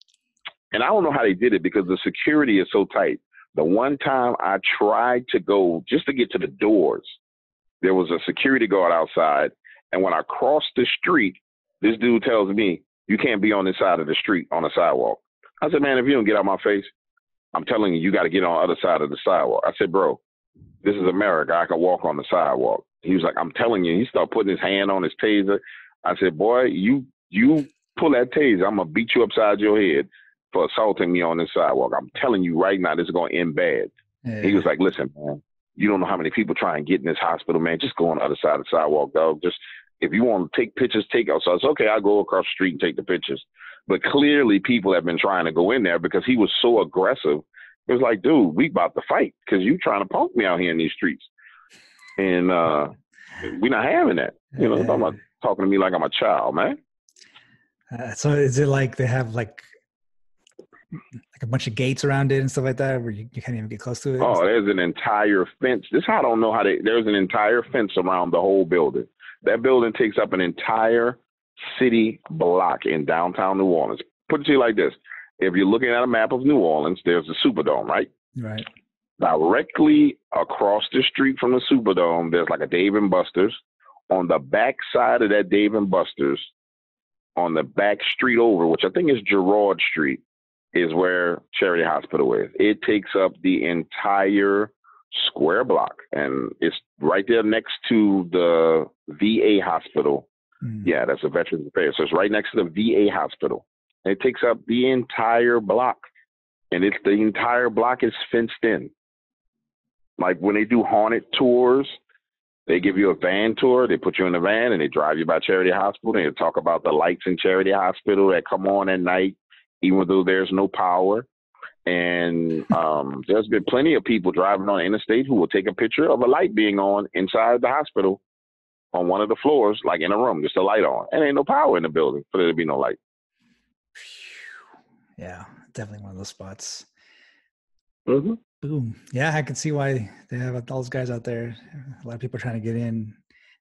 and I don't know how they did it because the security is so tight. The one time I tried to go just to get to the doors, there was a security guard outside. And when I crossed the street, this dude tells me, you can't be on this side of the street on the sidewalk. I said, man, if you don't get out my face, I'm telling you, you got to get on the other side of the sidewalk. I said, bro, this is America. I can walk on the sidewalk. He was like, I'm telling you. He started putting his hand on his taser. I said, boy, you pull that taser, I'm going to beat you upside your head for assaulting me on this sidewalk. I'm telling you right now, this is going to end bad. Yeah. He was like, listen, man, you don't know how many people try and get in this hospital, man. Just go on the other side of the sidewalk, dog. Just, if you want to take pictures, take out. So I said, okay, I'll go across the street and take the pictures. But clearly people have been trying to go in there because he was so aggressive. It was like, dude, we about to fight because you trying to punk me out here in these streets. And we're not having that. You know, I'm not talking to me like I'm a child, man. So is it like they have like a bunch of gates around it and stuff like that where you can't even get close to it? Oh, there's an entire fence. This is how I don't know how there's an entire fence around the whole building. That building takes up an entire city block in downtown New Orleans. Put it to you like this. If you're looking at a map of New Orleans, there's the Superdome, right? Right. Directly across the street from the Superdome, there's like a Dave & Buster's. On the back side of that Dave & Buster's, on the back street over, which I think is Girard Street, is where Charity Hospital is. It takes up the entire square block, and it's right there next to the VA hospital. Yeah, that's a Veterans Affairs. So it's right next to the VA hospital. And it takes up the entire block, and the entire block is fenced in. Like when they do haunted tours, they give you a van tour. They put you in the van and they drive you by Charity Hospital, and they talk about the lights in Charity Hospital that come on at night, even though there's no power. And there's been plenty of people driving on the interstate who will take a picture of a light being on inside the hospital on one of the floors, like in a room, just a light on. And ain't no power in the building for there to be no light. Yeah, definitely one of those spots. Mm-hmm. Boom. Yeah, I can see why they have all those guys out there. A lot of people are trying to get in,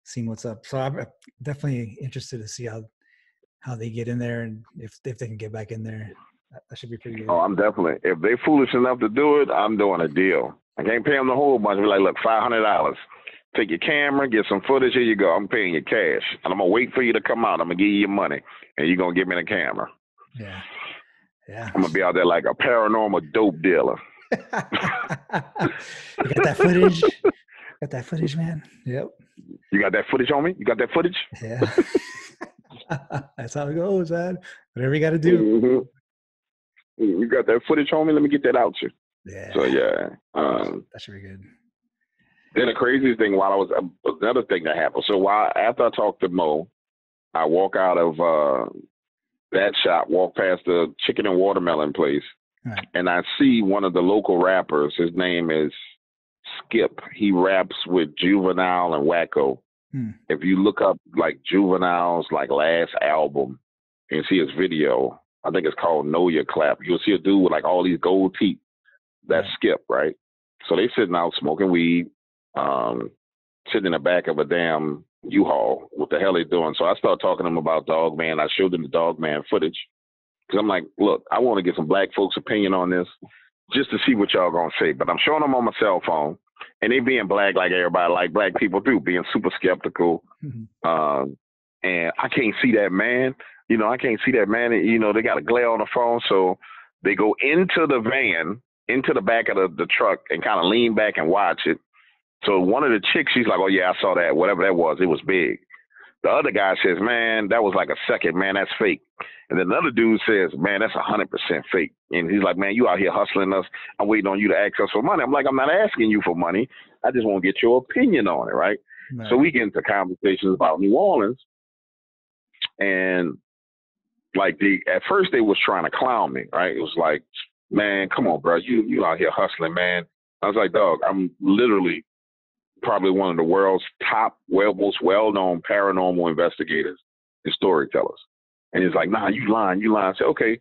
seeing what's up. So I'm definitely interested to see how they get in there and if they can get back in there. That should be pretty good. Oh, I'm definitely. If they foolish enough to do it, I'm doing a deal. I can't pay them the whole bunch. Be like, look, $500. Take your camera, get some footage. Here you go. I'm paying you cash, and I'm gonna wait for you to come out. I'm gonna give you your money, and you're gonna give me the camera. Yeah. I'm gonna be out there like a paranormal dope dealer. You got that footage? Got that footage, man? Yep. You got that footage on me? You got that footage? Yeah. That's how it goes, man. Whatever you got to do. Mm-hmm. You got that footage on me? Let me get that out to you. Yeah. So, yeah. That should be good. Then the craziest thing another thing that happened. So after I talked to Mo, I walk out of that shop, walk past the chicken and watermelon place, right, and I see one of the local rappers. His name is Skip. He raps with Juvenile and Wacko. If you look up like Juvenile's like last album and see his video, I think it's called Know Your Clap. You'll see a dude with like all these gold teeth. That's Skip, right? So they sitting out smoking weed, sitting in the back of a damn U-Haul. What the hell they doing? So I started talking to them about Dogman. I showed them the Dogman footage because I'm like, look, I want to get some black folks' opinion on this just to see what y'all gonna say. But I'm showing them on my cell phone, and they being black like everybody, like black people do, being super skeptical. Mm-hmm. And I can't see that man. I can't see that man. And, they got a glare on the phone, so they go into the van, into the back of the truck, and kind of lean back and watch it. So one of the chicks, she's like, oh, yeah, I saw that. Whatever that was, it was big. The other guy says, man, that was like a second. Man, that's fake. And then another dude says, man, that's 100% fake. And he's like, man, you out here hustling us. I'm waiting on you to ask us for money. I'm like, I'm not asking you for money. I just want to get your opinion on it, right? So we get into conversations about New Orleans. And like at first they was trying to clown me, right? It was like, man, come on, bro. You out here hustling, man. I was like, dog, I'm literally probably one of the world's top, most well-known paranormal investigators and storytellers. And he's like, nah, you lying. I said, okay,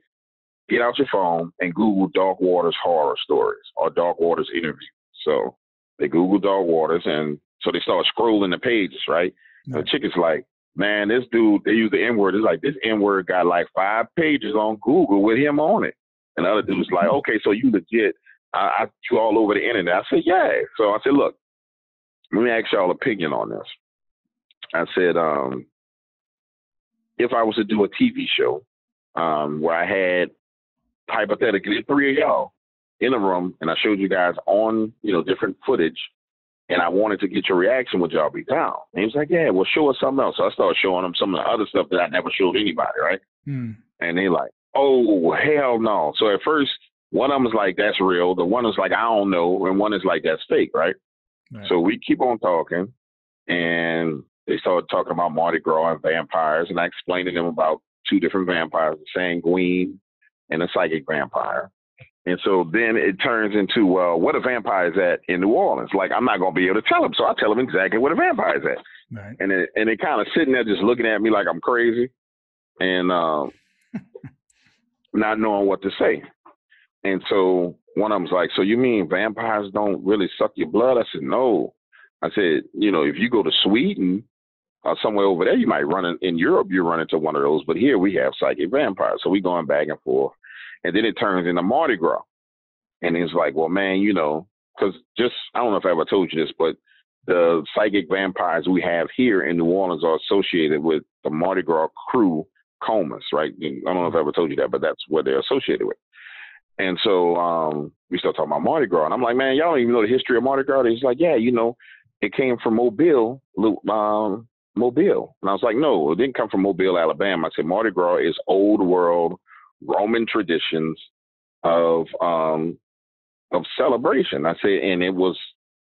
get out your phone and Google Dark Waters horror stories or Dark Waters interview. So they Googled Dark Waters, and so they start scrolling the pages, right? The chick is like, man, this dude, they use the N-word. It's like, this N-word got like 5 pages on Google with him on it. And the other dude was like, okay, so you legit, you all over the internet. I said, yeah. So I said, look, let me ask y'all opinion on this. I said, if I was to do a TV show where I had hypothetically 3 of y'all in a room and I showed you guys on, different footage, and I wanted to get your reaction, would y'all be down? And he was like, yeah, well, show us something else. So I started showing them some of the other stuff that I never showed anybody, right? And they like, oh, hell no. So at first, one of them was like, that's real. The one was like, I don't know. And one is like, that's fake, right? So we keep on talking, and they started talking about Mardi Gras and vampires, and I explained to them about 2 different vampires, the sanguine and a psychic vampire. And so then it turns into, well, what a vampire is at in New Orleans. Like, I'm not going to be able to tell them, so I tell them exactly what a vampire is at. Right. And they kind of sitting there just looking at me like I'm crazy and not knowing what to say. And so one of them's like, so you mean vampires don't really suck your blood? I said, no. I said, if you go to Sweden or somewhere over there, you might in Europe, you run into one of those. But here we have psychic vampires. So we going back and forth. And then it turns into Mardi Gras. And it's like, well, man, because I don't know if I ever told you this, but the psychic vampires we have here in New Orleans are associated with the Mardi Gras crew, Comas, right? I don't know if I ever told you that, but that's what they're associated with. And so we start talking about Mardi Gras. And I'm like, man, y'all don't even know the history of Mardi Gras. He's like, yeah, it came from Mobile. And I was like, no, it didn't come from Mobile, Alabama. I said, Mardi Gras is old world Roman traditions of celebration. I said, and it was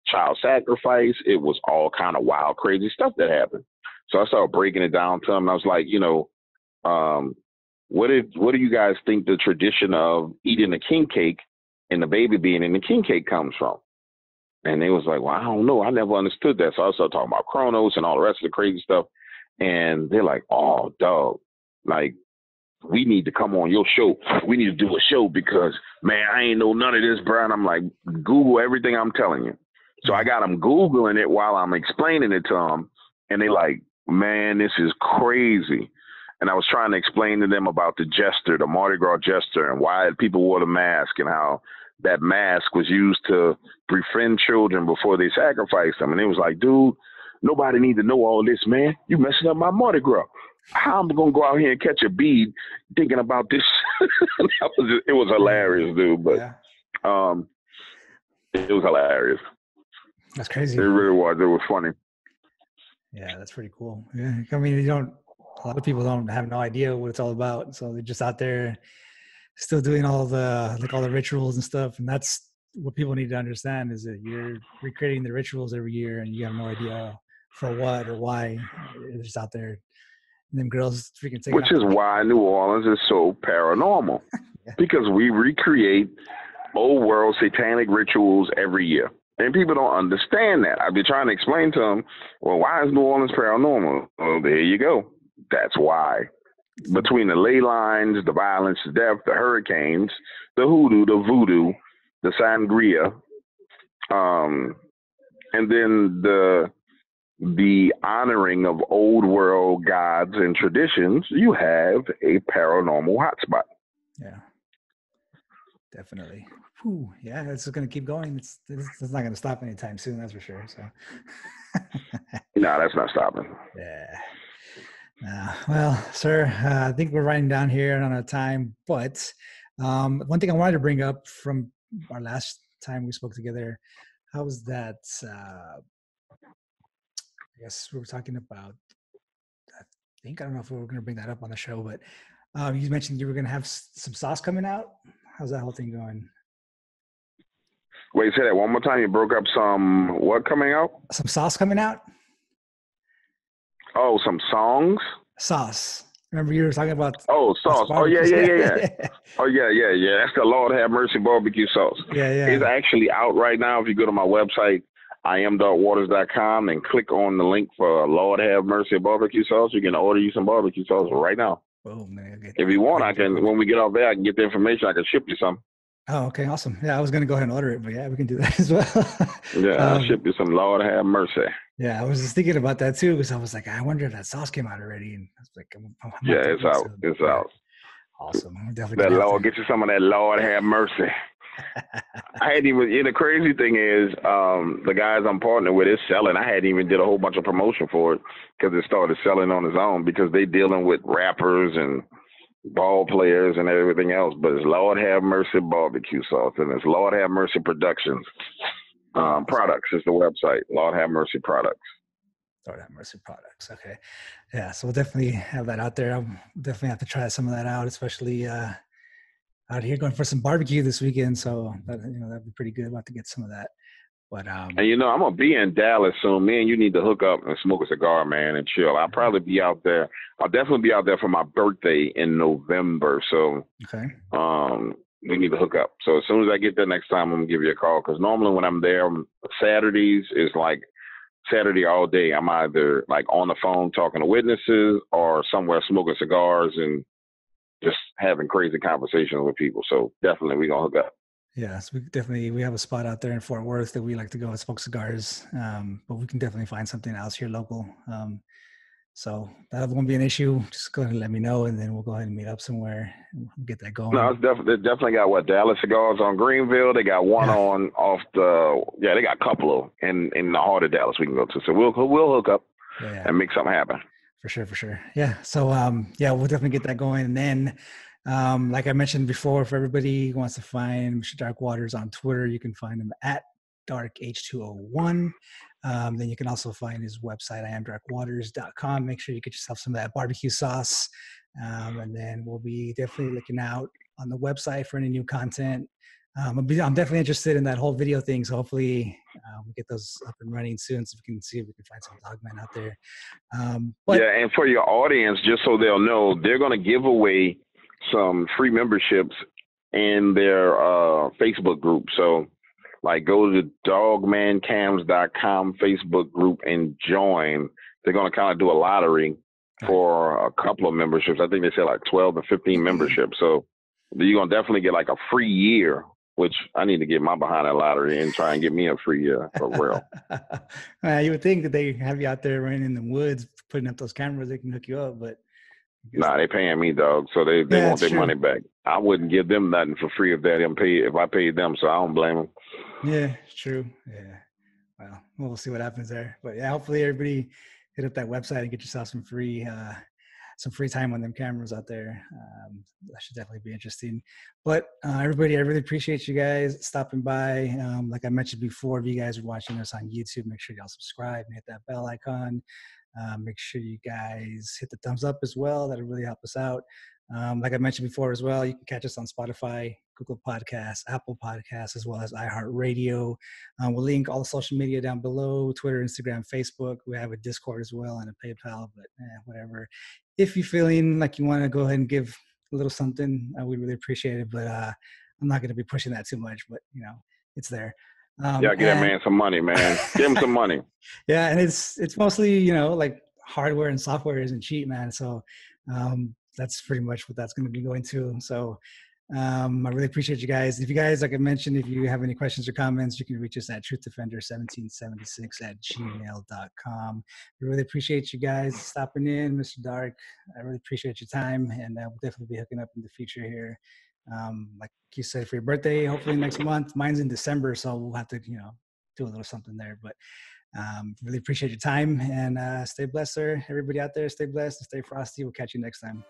child sacrifice. It was all kind of wild, crazy stuff that happened. So I started breaking it down to them. And I was like, what do you guys think the tradition of eating the king cake and the baby being in the king cake comes from? And they was like, well, I don't know. I never understood that. So I started talking about Chronos and all the rest of the crazy stuff. And they're like, oh, dog, like, we need to come on your show. We need to do a show because, man, I ain't know none of this, bro. And I'm like, Google everything I'm telling you. So I got them Googling it while I'm explaining it to them. And they like, man, this is crazy. and I was trying to explain to them about the jester, the Mardi Gras jester, and why people wore the mask, and how that mask was used to befriend children before they sacrificed them. And it was like, dude, nobody need to know all this, man. You messing up my Mardi Gras. How am I gonna go out here and catch a bead thinking about this? It was hilarious, dude. But it was hilarious. That's crazy. It really was. It was funny. Yeah, that's pretty cool. Yeah, I mean, a lot of people don't have no idea what it's all about, so they're just out there still doing all the rituals and stuff. And that's what people need to understand, is that you're recreating the rituals every year, and you have no idea for what or why. It's just out there. And them girls freaking take. Which is why New Orleans is so paranormal, yeah. Because we recreate old world satanic rituals every year. And people don't understand that. I've been trying to explain to them, well, why is New Orleans paranormal? Well, there you go. That's why. Between the ley lines, the violence, the death, the hurricanes, the hoodoo, the voodoo, the sangria, and then the honoring of old world gods and traditions, you have a paranormal hotspot. Yeah, definitely. Whew, yeah, it's going to keep going. It's not going to stop anytime soon, that's for sure. So, no, that's not stopping. Yeah. Well, sir, I think we're writing down here on our time. But one thing I wanted to bring up from our last time we spoke together, how was that? I guess we were talking about. I don't know if we were going to bring that up on the show, but you mentioned you were going to have some sauce coming out. How's that whole thing going? Wait, say that one more time. You broke up. Some what coming out? Some sauce coming out. Oh, some songs? Sauce. Remember you were talking about sauce. Oh, yeah. Oh, yeah. That's the Lord Have Mercy barbecue sauce. Yeah. It's actually out right now. If you go to my website, iam.waters.com, and click on the link for Lord Have Mercy barbecue sauce, you can order you some barbecue sauce right now. Oh, man. Okay. If you want, I can, when we get off there, I can get the information. I can ship you some. Oh, okay. Awesome. Yeah, I was going to go ahead and order it, but yeah, we can do that as well. Yeah, I'll ship you some Lord Have Mercy. Yeah, I was just thinking about that too, because I was like, I wonder if that sauce came out already. And I was like, yeah, it's out. It's out. Awesome. Definitely. That Lord, get you some of that Lord Have Mercy. I hadn't even, the crazy thing is, the guys I'm partnering with is selling. I hadn't even did a whole bunch of promotion for it because it started selling on its own, because they dealing with rappers and ball players and everything else. But it's Lord Have Mercy barbecue sauce, and it's Lord Have Mercy Productions. Products is the website. Lord Have Mercy Products. Lord Have Mercy Products. Okay. Yeah. So we'll definitely have that out there. I'll definitely have to try some of that out, especially out here going for some barbecue this weekend. So that'd be pretty good. I'll have to get some of that. But and I'm gonna be in Dallas soon. Me and you need to hook up and smoke a cigar, man, and chill. I'll probably be out there. I'll definitely be out there for my birthday in November. So okay. We need to hook up. So as soon as I get there next time, I'm gonna give you a call, because normally when I'm there, Saturdays is like Saturday all day. I'm either like on the phone talking to witnesses or somewhere smoking cigars and just having crazy conversations with people. So definitely we're gonna hook up. Yeah, so we have a spot out there in Fort Worth that we like to go and smoke cigars. But we can definitely find something else here local. So that won't be an issue. Just go ahead and let me know, and then we'll go ahead and meet up somewhere and get that going. No, they definitely got Dallas Cigars on Greenville. They got one they got a couple of in the heart of Dallas we can go to. So we'll hook up and make something happen. For sure. Yeah. So we'll definitely get that going. And then like I mentioned before, for everybody who wants to find Mr. Dark Waters on Twitter, you can find him at darkh201. Then you can also find his website, iamdarkwaters.com. Make sure you get yourself some of that barbecue sauce. And then we'll be definitely looking out on the website for any new content. I'm definitely interested in that whole video thing. So hopefully we'll get those up and running soon, so we can see if we can find some Dogman out there. And for your audience, just so they'll know, they're going to give away some free memberships in their Facebook group. So like go to dogmancams.com Facebook group and join. They're going to kind of do a lottery for a couple of memberships. I think they said like 12 or 15 memberships. So you're going to definitely get like a free year, which I need to get my behind that lottery and try and get me a free year for real. You would think that they have you out there running in the woods, putting up those cameras, they can hook you up, but Nah, they paying me, dog. So they Yeah, want it's their true. money back. I wouldn't give them nothing for free if I paid them. So I don't blame them. Yeah, it's true. Yeah. Well, we'll see what happens there. But yeah, hopefully everybody hit up that website and get yourself some free time on them cameras out there. That should definitely be interesting. But everybody, I really appreciate you guys stopping by. Like I mentioned before, if you guys are watching us on YouTube, make sure y'all subscribe and hit that bell icon. Make sure you guys hit the thumbs up as well. That'll really help us out. Like I mentioned before as well, you can catch us on Spotify, Google Podcasts, Apple Podcasts, as well as iHeartRadio. We'll link all the social media down below: Twitter, Instagram, Facebook. We have a Discord as well and a PayPal, but whatever. If you're feeling like you want to go ahead and give a little something, we really appreciate it. But I'm not going to be pushing that too much, but it's there. Yeah, get that man some money, man. Give him some money. Yeah, and it's mostly like hardware and software isn't cheap, man. So that's pretty much what that's going to be going to. So I really appreciate you guys. If you guys, like I mentioned, if you have any questions or comments, you can reach us at truthdefender1776@gmail.com. We really appreciate you guys stopping in, Mr. Dark. I really appreciate your time, and we'll definitely be hooking up in the future here. Like you said, for your birthday, hopefully next month. Mine's in December, so we'll have to do a little something there. But really appreciate your time, and stay blessed, sir. Everybody out there, stay blessed and stay frosty. We'll catch you next time.